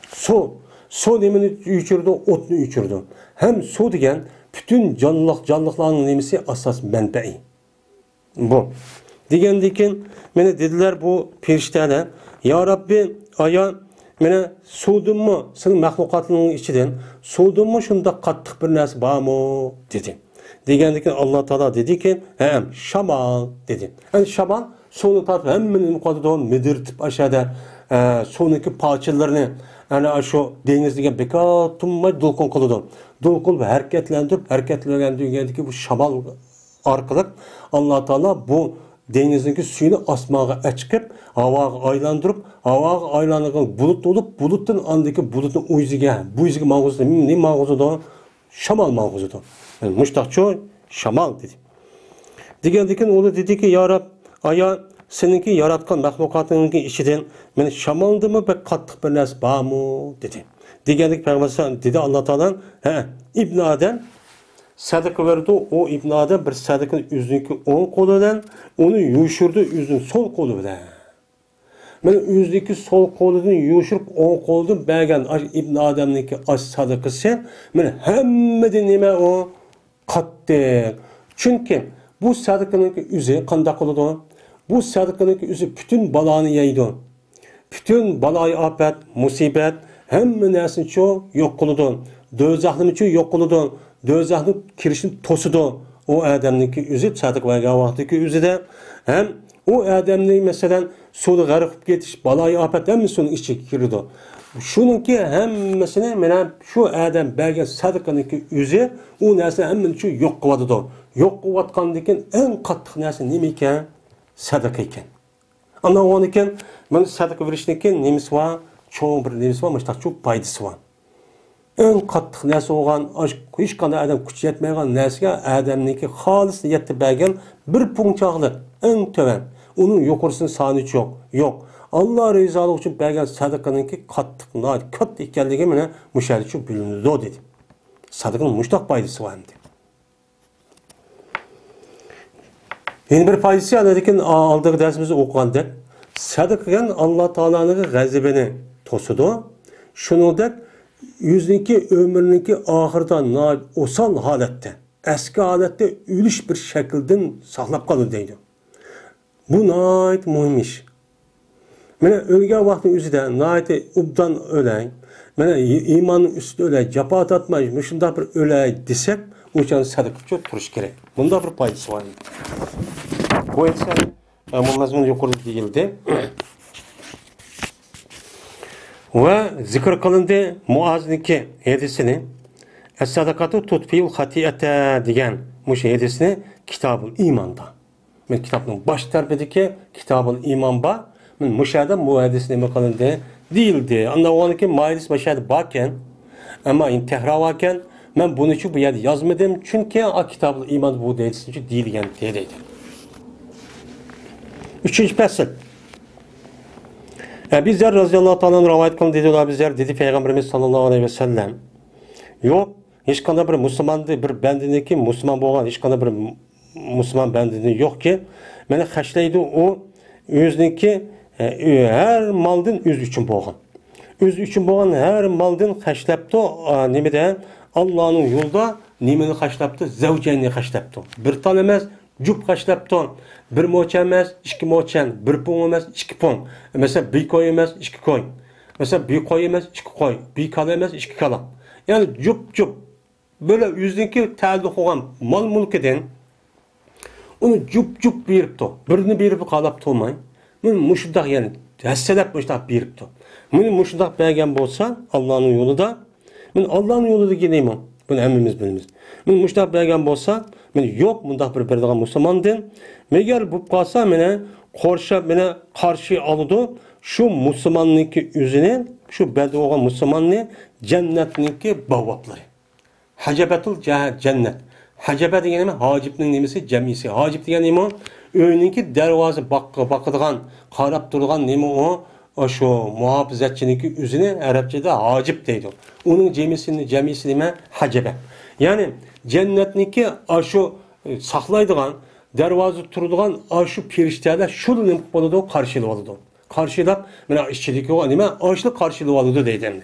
Suv. Suv nimani o'chirdi, o'tni o'chirdi. Ham suv degan bütün canlılarning nimasi asos manbai. Bu. Degandan keyin meni dedilar bu perishtalar, "Ya Rabbi, aya mena suvdimmi sening mahluqotning ichidan suvdimmi shunda qattiq bir narsa bormi?" dedi. Degandan keyin Alloh taolo dediki, "Ha, shamol" dedi. Yani shamol suvni tatib hammani qoldidan midirtib aşağıda suvniki parçalarini yani şu dengiz degan bekor tunmay do'lqin qiladi. Do'lqin harakatlantirgandagi bu shamol orqali Alloh taolo bu dengizdeki suyunu asmağa açıkıp, havaga aylandırıp, havaga aylanırken bulut olup, bulutun andaki bulutun bu yüzüge mağuzuda, ne mağuzuda? Şamal mağuzuda. Yani muştakçı şamal dedi. Degandan oğlu dedi ki, "Ya Rab, aya seninki yaratgan mahlukatınki içinden men şamaldımı pek qattiq bir narsa bormi?" dedi. Degandan Peygamber dedi Allah Teala, "He, İbn Adem sadaka verdi, o İbn Adem bir sadakanın yüzünki 10 koluyla onu yuşurdu yüzün sol kolu bilen. Men yüzdeki sol kolunu yuşurup 10 kolunu bergen İbn Adem'ninki aş sadakası men hemmeden nime o qattiq. Çünkü bu sadakanın yüzü qanday qoladi? Bu sadakanın yüzü bütün balani yeydi. Bütün balayı afet, musibet hemme narsani cho yo'q qiladi. Do'zaxni cho yo'q qiladi. Do'zaxni kirishini to'sidi. O odamniki o'zi sadiq bo'lgan vaqtdagi o'zida ham o odamning masalan suvda g'arq bo'lib ketish, baloyi ofat hammasini ichiga kiradi. Shuningki hammasini mana shu odam bergan sadiqaniki o'zi u narsa hammani shu yo'q qiladi. Yo'q qilayotgandan keyin eng qattiq narsa nima ekan? Sadaqa ekan. Ana o'n ekan, men sadaqa berishniki nimasi bor? Cho'ng bir nimasi bor, mana shu foydasi bor. En qattiq narsa bo'lgan, hech qanday odam kuch yetmagan narsaga odamniki xolis yetib bergan bir punchoqlik, eng to'van. Uning yuqorisini soni yo'q. Yo'q. Alloh rizoligi uchun bergan sadaqaniki qattiq, katta ekanligi mana mushal uchun bilinadi dedi. Sadaqaning mushtaq foydasi bor dedi. Yeni bir foydasi lekin oldagi darsimizda o'qigandek, sadaqa degan Alloh taolaning g'azabini to'sidi. Shuningdek yüzdeki ömrününki ahırdan osal halette, eski halette ölüş bir şekilde saklap kalır deydi. Bu nait mühim iş. Mene ölgen vaktin üzüde nait ubdan ölen, mene imanın üstü ölen, capat atmayı, şunda bir ölen desek, uçan sadık çok duruş gerek. Bunda bir faydası var. Bu etse, bu mazmun yukarı değildi. Ve zikr kılındı Muaz'niki hadisini Es-sadakatu tutfi'ul hatiyete diyen bu hadisini Kitab-ül İman'da. Men kitabın baş tarafındaki Kitab-ül İman'da men müşahede bu hadisini mi kılındı değildi. Anda o anki mailis başarı bakken ama intihra varken men bunu için bu yerde yazmadım çünkü o Kitab-ül İman bu hadisini için değil yani dedi. Üçüncü fasıl. Bizler radıyallahu ta'ala rivayet kılın dediler bizler dedi Peygamberimiz sallallahu aleyhi ve sellem. Yok hiç kadar bir Müslümandı bir bendindeki Müslüman boğan hiç kadar bir Müslüman bendinde yok ki beni haşlaydı o yüzdeki her maldın yüz için boğan. Yüz için boğan her maldın haşlaptı nimede Allah'ın yolda nimeni haşlaptı zevcenini haşlaptı. Bir tane emez cüp haşlaptı. Bir moçan emas, iki moçan, bir pon emas, iki pon. Mesela bir koy emas, iki koy. Mesela bir koy emas, iki koy. Bir kala emas, iki kala. Yani cup böyle yüzdeki telde koyan mal mulkeden onu cup beripti. Birini berip qalap tolmay. Men muşundaq yani hasselap muşundaq beripti. Men muşundaq bergen bolsa Allah'ın yolunda men Allah'ın yolunda geleyim. Bunu hemmimiz bilamiz. Men muşundaq bergen bolsa men yok mundaq bir berdigan musulmondan. Megar bu qalsa mene qorshab mene qarshi alıdı. Şu musulmonniki yüzüne şu belde olan musulmonni cennetniki bavvapları. Hacebetul cennet. Hacebe degeni hacibning nemesi cemisi. Hacib degeni nima? Uyninki darvoza bakıdığan, qarab turgan nima o? Şu muhafizatçiniki yüzüne Arapçada hacib deydi. Onun cemisi nima? Hacebe. Yani cennetniki şu saklaydıgan, darvoza turadigan şu perişteler şunu nima bo'ladi, qarshilab oladi. Qarshilab, mana ishchidagi nima? Ochlik qarshilab oladi deydi.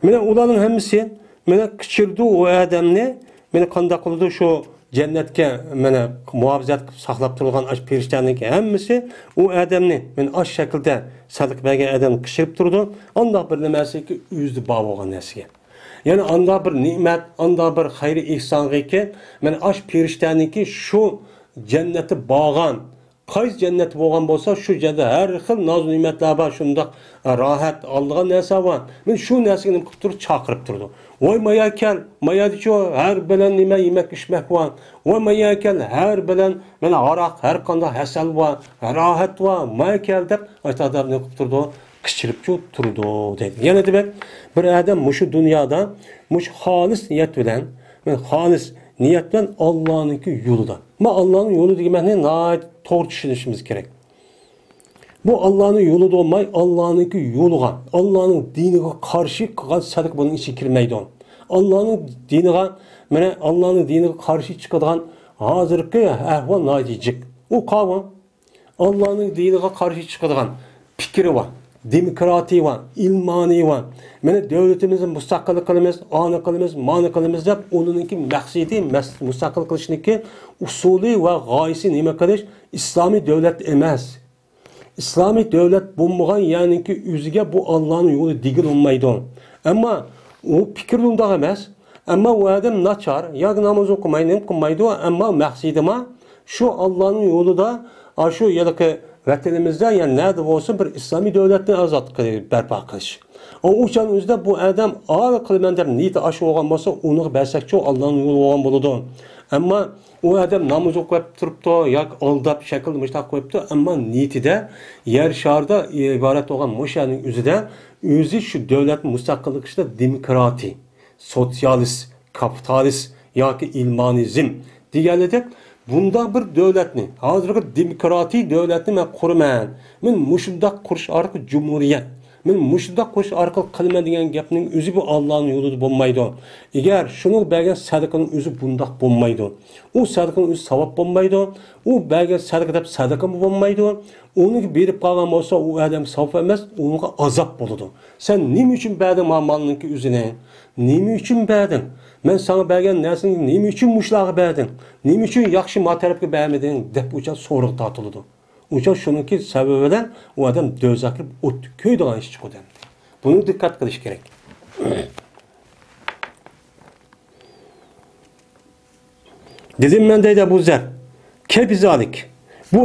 Mana ularning hammasi mana kichirdi o adamni, mana qanday qildi şu cennetke mana muhafizat saqlab turgan aş periştelarning hammasi o adamni mana aş şekilde sadiq bergan adam kichirib turdi. Anda bir nimasiki yüzdi bağ bo'lgan narsaga. Yani anda bir nimet, anda bir hayri ihsanga ki, mana aş periştelarning şu cenneti bağan qaysi cennet bo'lgan bo'lsa shu yerda har xil noz ne'matlar bor, shundoq rohat oldigan narsa bor. Men shu narsaga nima qilib turib chaqirib turdi. Voy mayakal, mayadicho har bilan nima yemak ichmak bor. Voy mayakal har bilan mana aroq, har qanday hasal bor, rohat bor. Mayakal deb aytadar nima qilib turdi? Kichirib turdi dedi. Yana demak, bir odam mushu dunyoda mush xolis niyat bilan, men xolis niyat bilan Allohning yo'lida. Ma Allah'ın yolu degemekne nait doğru düşünüşümüz gerek. Bu Allah'ın yolu da olmay, Allah'ın yoluğa, Allah'ın dinine karşı kılan sadık bunun içi girmeydi on. Allah'ın dinine, mene Allah'ın dinine karşı çıkan hazırki ahval naidicik. O kavga Allah'ın dinine karşı çıkan fikri var. Demokrati var, ilmani var. Mene devletimizin müstakil kılımız, anı kılımız, manı kılımız deyip onunki məqsidi, müstakil kılışınki usulü ve gayesi nime kılış? İslami devlet emez. İslami devlet bulmağın yani ki yüzüge bu Allah'ın yolu digil olmaydı. Ama o fikir onda emez. Ama o adam naçar, ya namaz okumaydı ama məqsidi ma şu Allah'ın yolu da şu ya da ki vatanimizde yani nerede olsun bir İslami devletten azat berpa kılış. O uçan üzde bu adam ağır kılmender niyeti aşı olan olsa onu bersek çok Allah'ın yolu olan buludu. Ama o adam namaz okuyup turuptu, ya aldap şekil müştak koyuptu ama niyeti de yer şarda ibaret olan müşahinin üzüde özü şu devletin müstakillik işte demokrati, sosyalist, kapitalist ya ki ilmanizm diğerleri bunda bir devletni, hazırki demokrati devletni men qurman. Men mushundaq qurish orqali cumhuriyet. Men mushundaq qurish orqali qilman degan gapning o'zi bu Allohning yo'lida bo'lmaydi. Agar shuni bergan sadaqaning o'zi bundaq bo'lmaydi. U sadaqaning o'zi savob bo'lmaydi. U bergan sadaqa deb sadaqa bo'lmaydi. Uni berib qolgan bo'lsa u odam savob emas, unga azob bo'ladi. Sen nima uchun berding malninki o'zini? Nima uchun berding? Men sana bergan narsani nima uchun mushlag'i berding? Nima uchun yaxshi materialga bermeding deb ucha so'roq tortiladi. Ucha shuniki sababidan u odam do'zaxga o't ko'ydigan ish chiqadi. Buni diqqat qilish kerak. Dedim men deydi bu zat. Kebizalik. Bu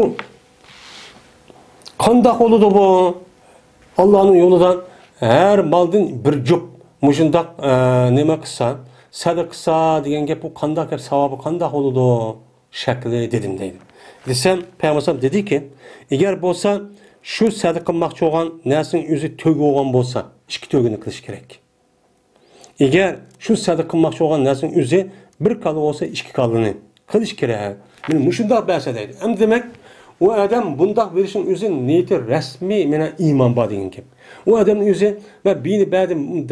qanday bo'ladi bu? Allohning yo'lidan her maldan bir jup mushundaq nima qilsa sadaqsa degan gap bu qanday gap savobi qanday bo'ladi shakli dedim deydi. Desem Peygamber dedi ki eğer bo'lsa şu sadaqa qilmoqchi bo'lgan narsaning o'zi to'g bo'lgan bo'lsa ikki to'gini qilish kerak. Eğer şu sadaqa qilmoqchi bo'lgan narsaning o'zi bir kali bo'lsa ikki kalini qilish kerak. Men mushundaq bersa deydi. Ham demak o adam bundaq verişin o'zi niyati rasmiy mena iymon bor degan gap. O adamın özü ve beni berdim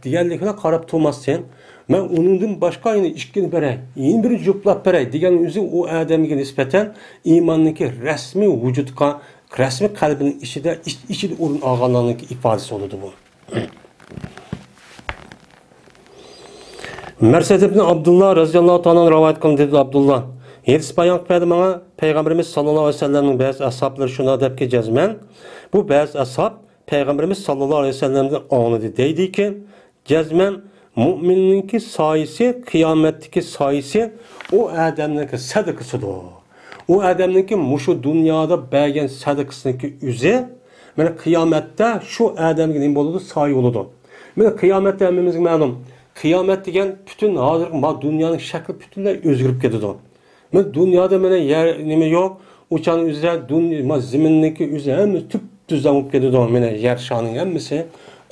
diğerlikine qarab turmazsan, ben onundan başka yine işkini berey, yeni bir juplap berey degan özü o adamga nispeten iymonniki resmi vücudga, resmi kalbinin içide o'rin olganligi ifodasi bo'ladi bu. Mersed ibn Abdullah radhiyallohu ta'ala rivoyat qildi dedi Abdullah. Hadis bayon qildi menga Peygamberimiz sallallohu alayhi vasallamning ba'zi ashablari shuna debki jazman. Bu ba'zi ashab Peygamberimiz sallallahu aleyhi ve sellem'den anladı. Deydi ki, Cezmen mümininki sayısı, kıyametteki sayısı o adamdaki sadakasıdır. O adamdaki muşu dünyada belgen sadakasındaki üze, yani kıyamette şu adamın ne boludu? Sayı oludu. Yani kıyamette emmimizin ma'lum. Kıyamet degen bütün hazır dünyanın şekli bütünle özgürüp ketidi. Yani dünyada mana yer nima yok. Uçan üzere dünya zimindeki üzere hem tüp düzlenip ketidi. Yani yer şanın hemmisi.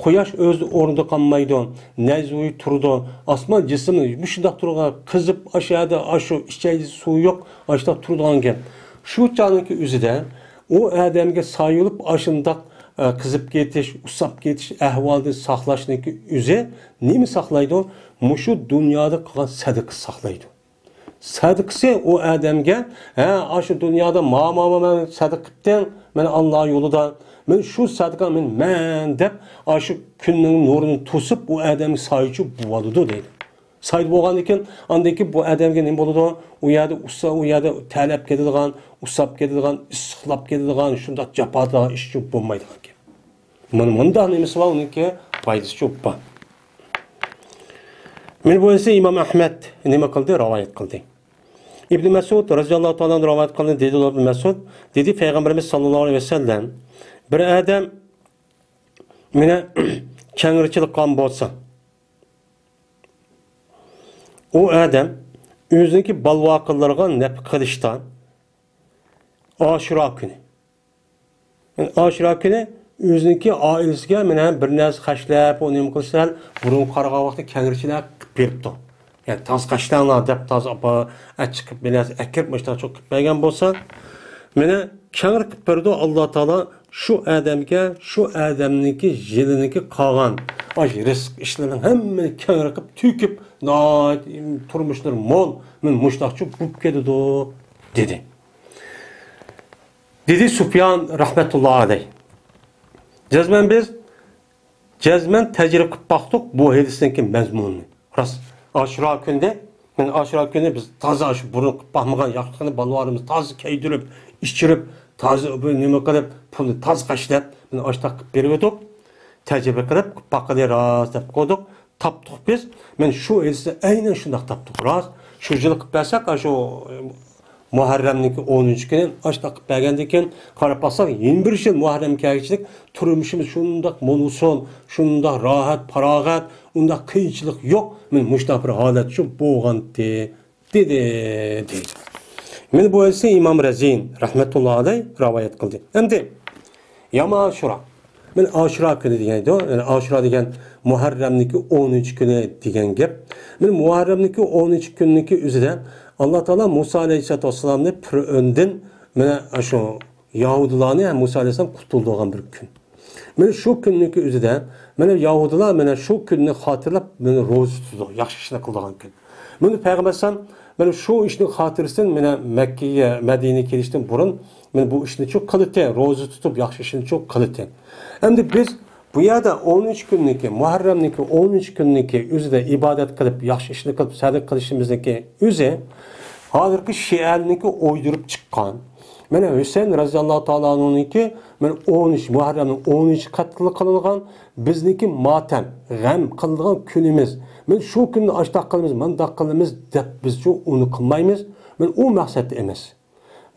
Quyosh o'z o'rnida qolmaydi. Najui turdi. Osmon jismni mushundaq turgan qizib aşağıda aşu ichaydi suv yo'q, aşda turadigan ekan. Shu chaqniki o'zida u odamga sayılib ashundaq qizib ketish, usab ketish ahvolini saqlashniki o'zi nima saqlaydi? Mushu dunyoda qilgan sadaqa saqlaydi. Sadaqasi o odamga, ha, shu dunyoda men sadaqa qildim, men Alloh yo'lida men şu sadaqa men deb shu kunning nurini to'sib bu odamning soyichi bo'ladi deydi. Soy bo'lgandan keyin andaki bu odamga nima bo'ladi? U yerda ussa, u yerda talab ketadigan, usab ketadigan, issiqlab ketadigan, shunda jafoda ish yo'q bo'lmaydi ekan. Bunda nimasi bor uniki foydasi yo'q. Men bu esa Imom Ahmad nima qildi? Rivoyat qildi. İbn Mesud radhiyallohu ta'ala rivoyat qildi, dedi Ibn Mesud, dedi Payg'ambarimiz sallallohu alayhi vasallam bir adam mene kengirchilik qilgan bo'lsa, o adam o'ziniki balvoqillarga nafq qilishdan Ashura kuni. Yani Ashura kuni o'ziniki oilasiga mena bir narsa xashlab, uni nima qilsa, burun qaragan vaqtda kengirchilik qilib beribdi. Yani taz qaşlanlar deb taz apa chiqib bilas akirib mashta çok qilib bergan bo'lsa, mena kengir qilib berdi Alloh taolo şu adamga, şu adamniki jiliniki qolgan rizq ishlarini hammani kengir qilib tükib, turmushlar mol, men mushtaqchi bo'lib ketdi dedi. Dedi Sufyan rahmetullah alayh. Cezmen tecrübe qilib baqdik bu hadisdagi mazmunni. Ras Ashura kunida, men Ashura kuni biz toza shu burun qilib baqmagan yaxshini balalarimiz toza kaydirib, ichirib, toza nima qilib, pulni toza qashlab, men ashtaq qilib berib o'tib, tecrübe qilib baqadi ras deb qo'ydik, tapdik biz. Men shu hadisda aynan shunday tapdik. Ras shu yil qilib bersak, shu Muharrem'deki 10. günün açtaq bəgəndə ki, qarab baxsaq 21 yıl Muharrem kəyikçilik turmuşumuz şundaq monuson, şundaq rahat, parağat, undaq qıyıcılıq yox. Men müştaq bir halət şu boğan dedi. Men bu esi İmam Razin rahmetullahi alayh rivayet qıldı. Endi Yama Ashura. Men Ashura günü degəndi o. Yəni Ashura degen Muharrem'deki 13 günü degen gep. Men Muharrem'deki 13 günlükü üzüdən Allah Teala Musa Aleyhisselatü Vesselam'ın önden mene şu Yahudilarını Musa Aleyhisselam kurtulduğun bir gün. Mene şu günlük üzerinde mene Yahudilar mene şu gününü hatırlap mene roz tutdu, yaxşı işini kıldığın gün. Mene Peygamber'sen mene şu işini hatırlasın mene Mekke'ye Medine'ye gelişten burun mene bu işini çok kılıtı, rozu tutup yaxşı işini çok kılıtı. Hem de biz bu yerde 13 günlük Muharrem'deki 13 günlük üzerinde ibadet kılıp yaxşı işini kılıp sadık kılışımızdaki üzerinde hazırki Şia'niki oydurup çıkan. Mene Hüseyin radıyallahu ta'ala anh'unki men 13 Muharrem'in 13 katlı kılıngan bizniki matem, gam kılıngan günümüz. Men şu günü açtaq kılımız, mandaq kılımız dep biz şu onu kılmayımız. Men o maksat emas.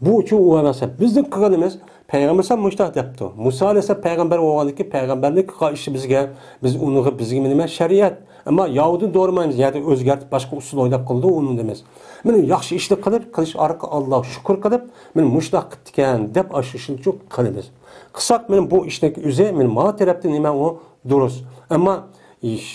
Bu şu o maksat. Bizning qilganimiz Peygamber sen müştah depti. Musa ise peygamber olgandan ki peygamberlik işi bizge biz onu bizge nima şeriat. Ama Yahudi doğrumaymiz. Yani özgərtib başka usul oynab qıldı onun demez. Men yaxşı işni qilib, qilish arqı Allah şükür qilib, men müştah qilgan deb aşı işni çok qilamiz. Qısaq men bu işdeki üze men ma tarafda nima o durus. Ama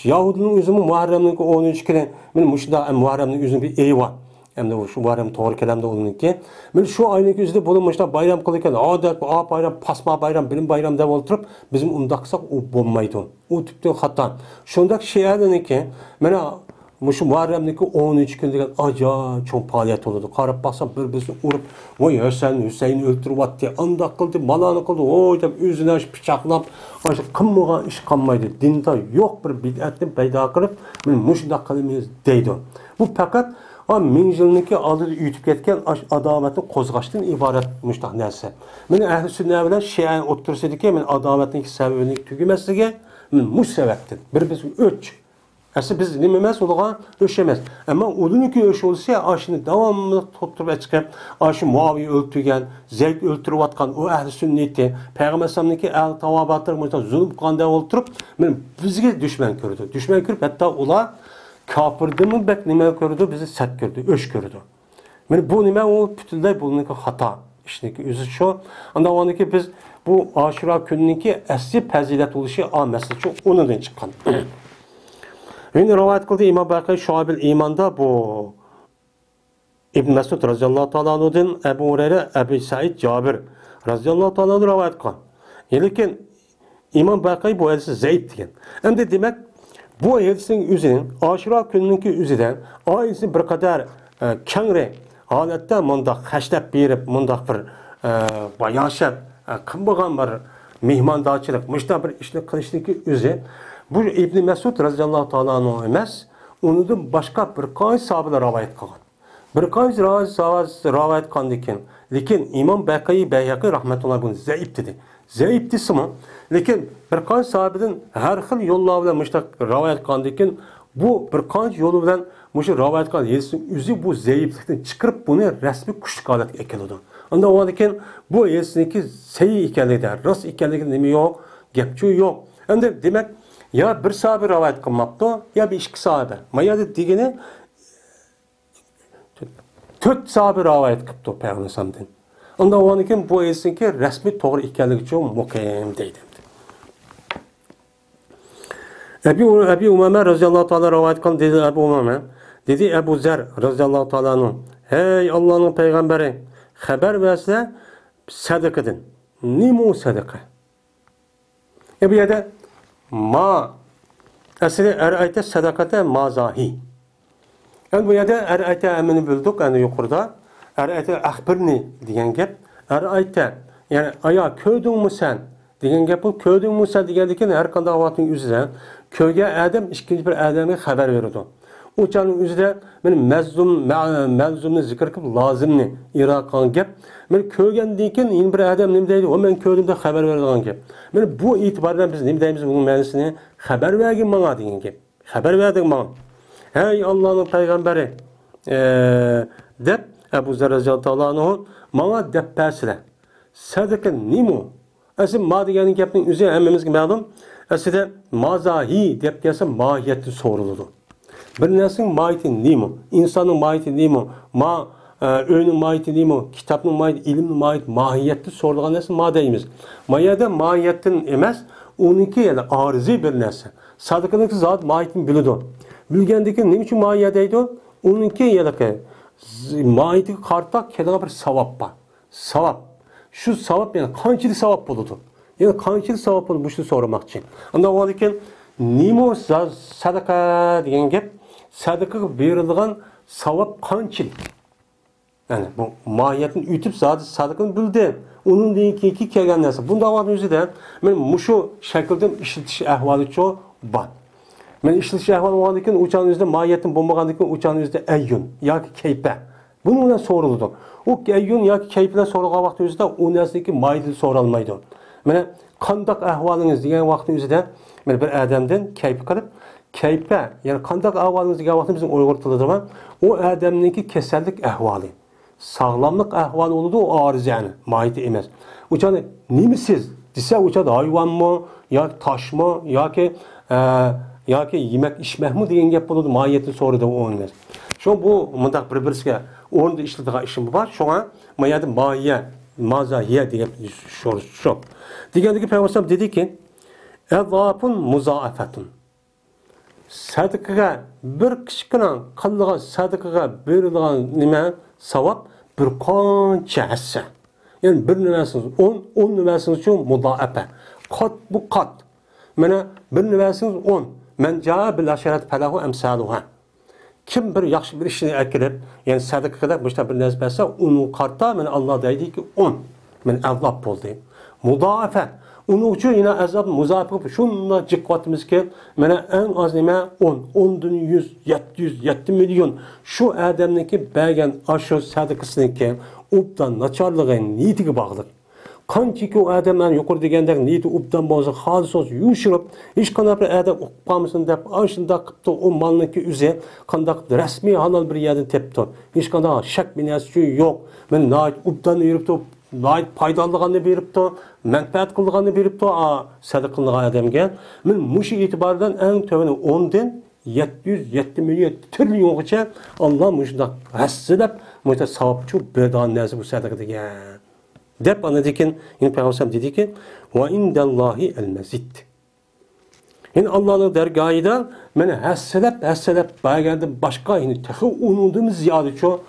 Yahudining özü Muharrem'ning 13 kuni men müştah Muharrem'ning özünü eyva. Hem de şu bayram doğru kelamda olunurken, men şu aynı yüzde bulunmuşlar bayram kılırken, adet, bayram, pasma bayram, bilim bayram dev oturup bizim undaksak o bulmaydı. O tipte hata. Şundak şeylerden ki, men şu Muharrem'deki 13 gün degen acayip çok faaliyet oldu. Qarab baxsam bir-birini urup, "Voy Hüseyin öldürüp attı, andak kıldı, malani kıldı." O deb özünü aş pichaqlab, aş qılmagan iş qalmaydı. Dinda yok bir bid'atni paydo qilib, men mushunda qilamiz deydi. Bu fakat ming yilniki oldida uyutib ketgan adovatni qo'zg'ashdan iborat mushtaq narsa. Men ahli sunna bilan Shia o'tirsidiki, men adovatning sababini tugamasligiga men mush sababdan bir-birimizni o'ch Aslında biz nima emas, ularga o'sh emas. Ammo ularniki o'sh bo'lsa, ashini davomli to'tirib chiqib, ashi Muaviy o'ltirgan, Zayd o'ltirayotgan o ahli sunnati, payg'ambar alayhisolamniki ahli tavobatlar bo'lsa zulm qilganda o'ltirib, men bizga dushman ko'rdi. Dushman ko'rib, hatto ular kofirni bak nima ko'rdi, bizni sat ko'rdi, o'sh ko'rdi. Men bu nima u butunlay buniki xato. İşteki o'zi shu. Unda oniki biz bu Ashura kunninki asli fazilat bo'lishi amasli shu o'rnidan chiqqan. Yine rivayet kıldı İmam Bakır Şuabil İman'da bu İbn Mesud radıyallahu ta'ala anhu'dan Ebu Hureyre, Ebu Said, Cabir radıyallahu ta'ala anhu rivayet kıldı. Lakin İmam Bakır bu hadisi zayıf diyen. Hem de demek bu hadisin üzerinin Aşura gününki üzerinden ailesi bir kadar kengre halette mundaq haşlap berip mundaq bir yaşap kılmagan bir mehmandorchilik müşta bir ishni qilishniki o'zi bu İbn Mesud radıyallahu ta'ala anhu emas, unudan başka bir qancha sahabalar rivoyat qilgan. Bir qancha rivoyat qilgan ekan. Lekin İmam Baqi Bayhaqi rahmatullohi buni zaif dedi. Zaif desimi, lekin bir qancha sahabadan har xil yo'llar bilan mushtaq rivoyat qilgan ekan. Bu bir qancha yo'li bilan mushu rivoyat qilgan hadisning o'zi bu zaiflikdan chiqarib buni rasmiy kuchli holatga keladi. Unda o ekan bu hadisniki sahih ekanligida, rost ekanligida nima yo'q, gapchu yo'q. Endi demak ya bir sahabe rivoyat qilmabdi, ya bir ikki sahabe. Mayada degani 4 sahabe rivoyat qilibdi Payg'ambar sallallohu alayhi vasallam. Unda o ekan bu hadisniki rasmiy to'g'ri ekanligi uchun muqayyim deydi. Ebu Umame radıyallahu ta'ala rivayet kıldı dedi Ebu Umame. Dedi Ebu Zer radıyallahu ta'ala anhu. Hey Allah'ın peygamberi haber verse sadakadan. Nimu sadaka. Bu yerde ma asli erayte sadakate mazahi. Yani bu yerde erayte emini bulduk yani yukarıda. Erayte ahbirni diyen gap. Erayte yani aya köydün mü sen? Diyen gap bu köydün mü sen diyen her kanda avatın üzerine köyge adam ikinci bir adam'a haber veriyordu. O canın üzerinde benim mezumunu zikir kılıp lazımni Irak'ın gap. Ben köygen deyken yine bir adam ne deydi? O ben köydümde haber veriyordu gap. Ben bu itibardan biz ne deyimiz bunun meclisine haber vergin bana diyen gap. Haber verdin bana. Hey Allah'ın peygamberi dep Ebu Zer radıyallahu anhu bana dep persile. Sadakın nimu? Aslında ma degenin gapning üzerine hemmemizge ma'lum. Aslında mazahi dep gelse mahiyeti sorulur. Bir narsanın mahiyeti neymi? İnsanın mahiyeti neymi? Öğünün mahiyeti neymi? Kitabın mahiyeti, ilimnin mahiyeti, mahiyeti sorulgan narsa ma deyimiz. Mayada mahiyetin emas, onunki yani arızi bir narsa. Sadıkınınki zat mahiyetini bilidi. Bilgendeki ne için mahiyet deydi? Onunki yani mahiyeti karta kelime bir savap var. Savap. Şu savap yani kançili savap buludu. Yani kançili savap buludu bu işi sormak için. Anda o adeken nimo sadaka diyen gap, sadaka verilgan savap kançil. Yani bu mahiyetin ütüp sadakanın bildi. Onun deyinki iki kelgen narsa. Bunda avadın yüzüden ben muşu şekilde işletiş ehvali çoğu var. Ben işletiş ehvali olandıkken uçağın yüzünde mahiyetin bulmagandıkken uçağın yüzünde eyyun ya ki keype. Bununla soruldu. O eyyun ya ki keypine sorulgan vakti yüzünde o nesindeki mahiyeti sorulmaydı. Yani kandak ehvaliniz diyen vakti yüzünden ben bir adamdan keyp kılıp keype yani kandak ehvaliniz diyen vakti bizim uygurtuludur ama o adamınki kesellik ehvali. Sağlamlık ehvali oldu o arız yani mahiyeti emez. Uçağın nimisiz dese uçağın hayvan mı ya taş mı ya ki yemek içmek mi diyen gap oldu mahiyeti soruda o olmaz. Şu bu mındak bir-birisiga orunda işlediği işim var. Şu an mayada mazahiye diye şu. Degandagi Peygamber dedi ki Evapun muzaafetun. Sadakaga bir kichkina qilgan sadakaga berilgan nima savab bir qancha hassa. Yani bir nimasini 10 nimasini uchun mudaafa. Qat bu qat. Mana bir nimasini 10. Men jaa bil asharat falahu amsaluha. Kim bir yaxshi bir ishni akilib, yani sadaqada bu bir narsa bersa, uni qarta men Allah deydiki 10. Men avlab bo'ldi. Mudaafa. Onun için yine azab muzafir şunla cikkatimiz ki mana en az nima 10'dan 100, 700, 7 milyon şu adamniki bergen aşı sadakasınki obdan naçarlığı niyetiga bağlı. Qanchaki o odamlar yuqori degandek niyati obdan bo'lsa, xolis bo'lsa, yumshirib, hech qanday bir odam o'qib qolmasin deb, shunday qilibdi, o molniki o'zi qanday rasmiy halol bir yerdan tepdi. Hech qanday shak binasi yo'q. Men obdan yuribdi, foydalanganini beribdi, manfaat qilganini beribdi, sadaqa qilgan odamga. Men mush e'tibordan eng tövani 10 dan 707 milyon trilyongacha Allah mushunda hassilab, muta savobchi bergan narsa bu sadaqa degan. Dep anladıkken, yine Peygamber dedi ki, ve indallahi el-mezid. Yine Allah'ın dergahıyla, beni hesselep, bana geldi başka, yine tehi unudum ziyade çok,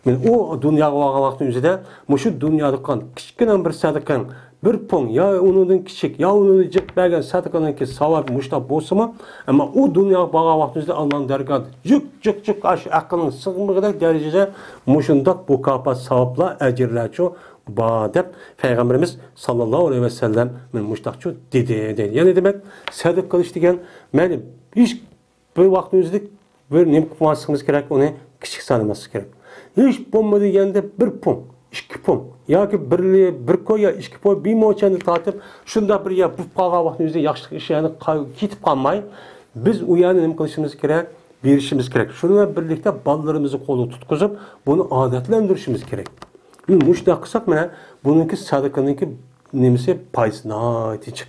Men o dünyaya vaktin üzerinde, şu dünyada kan, küçükten bir sadakan, bir pon, ya onun küçük, ya onun cebbergen sadakanın ki savab muşta bozma, ama o dünyaya vaktin üzerinde Allah'ın dergahı, cık, aklının sığınmığı derecede, muşundak bu kapat savabla ecirler çok, dep Peygamberimiz sallallahu aleyhi ve sellem men muştakçı dedi. Yani demek sadak kılış degen, men hiç bir vaktin üzerinde bir nem kılmasınız gerek, onu küçük sanılması gerek. Hiç bomba degende bir pon, 2 pon, yoki bir koy ya 2 pon bir moçanı tatip, şunda bir ya bu pağa vaktimizde yaxşılık işlerini ketip kalmay, biz uyanı nem kılışımız gerek, berişimiz gerek. Şununla birlikte ballarımızı kolu tutkuzup, bunu adetlendirişimiz gerek. Muşta kısak mı? Bununki sadakanınki nemisi paysına çık.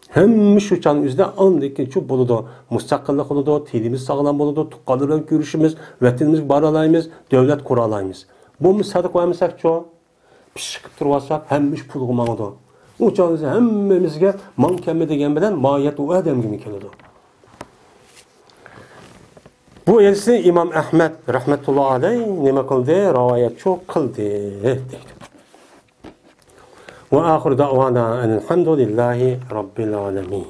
Hem şu çanın üzerinde andaki çok buludu. Müstakillik buludu, tilimiz sağlam buludu, tukkalarla görüşümüz, vatanımız baralayımız, devlet kuralayımız. Bu müsaade koyamasak çok, pişikip durvasak hemmiş pul kumanıdı. O çanın hemmimizge mankemme degen bilen mahiyet o adam gibi keledi. Bu elisi İmam Ahmed rahmetullahi aleyh nime kıldı? Rivayet çok kıldı. Ve ahir da'vana enelhamdülillahi rabbil alemin.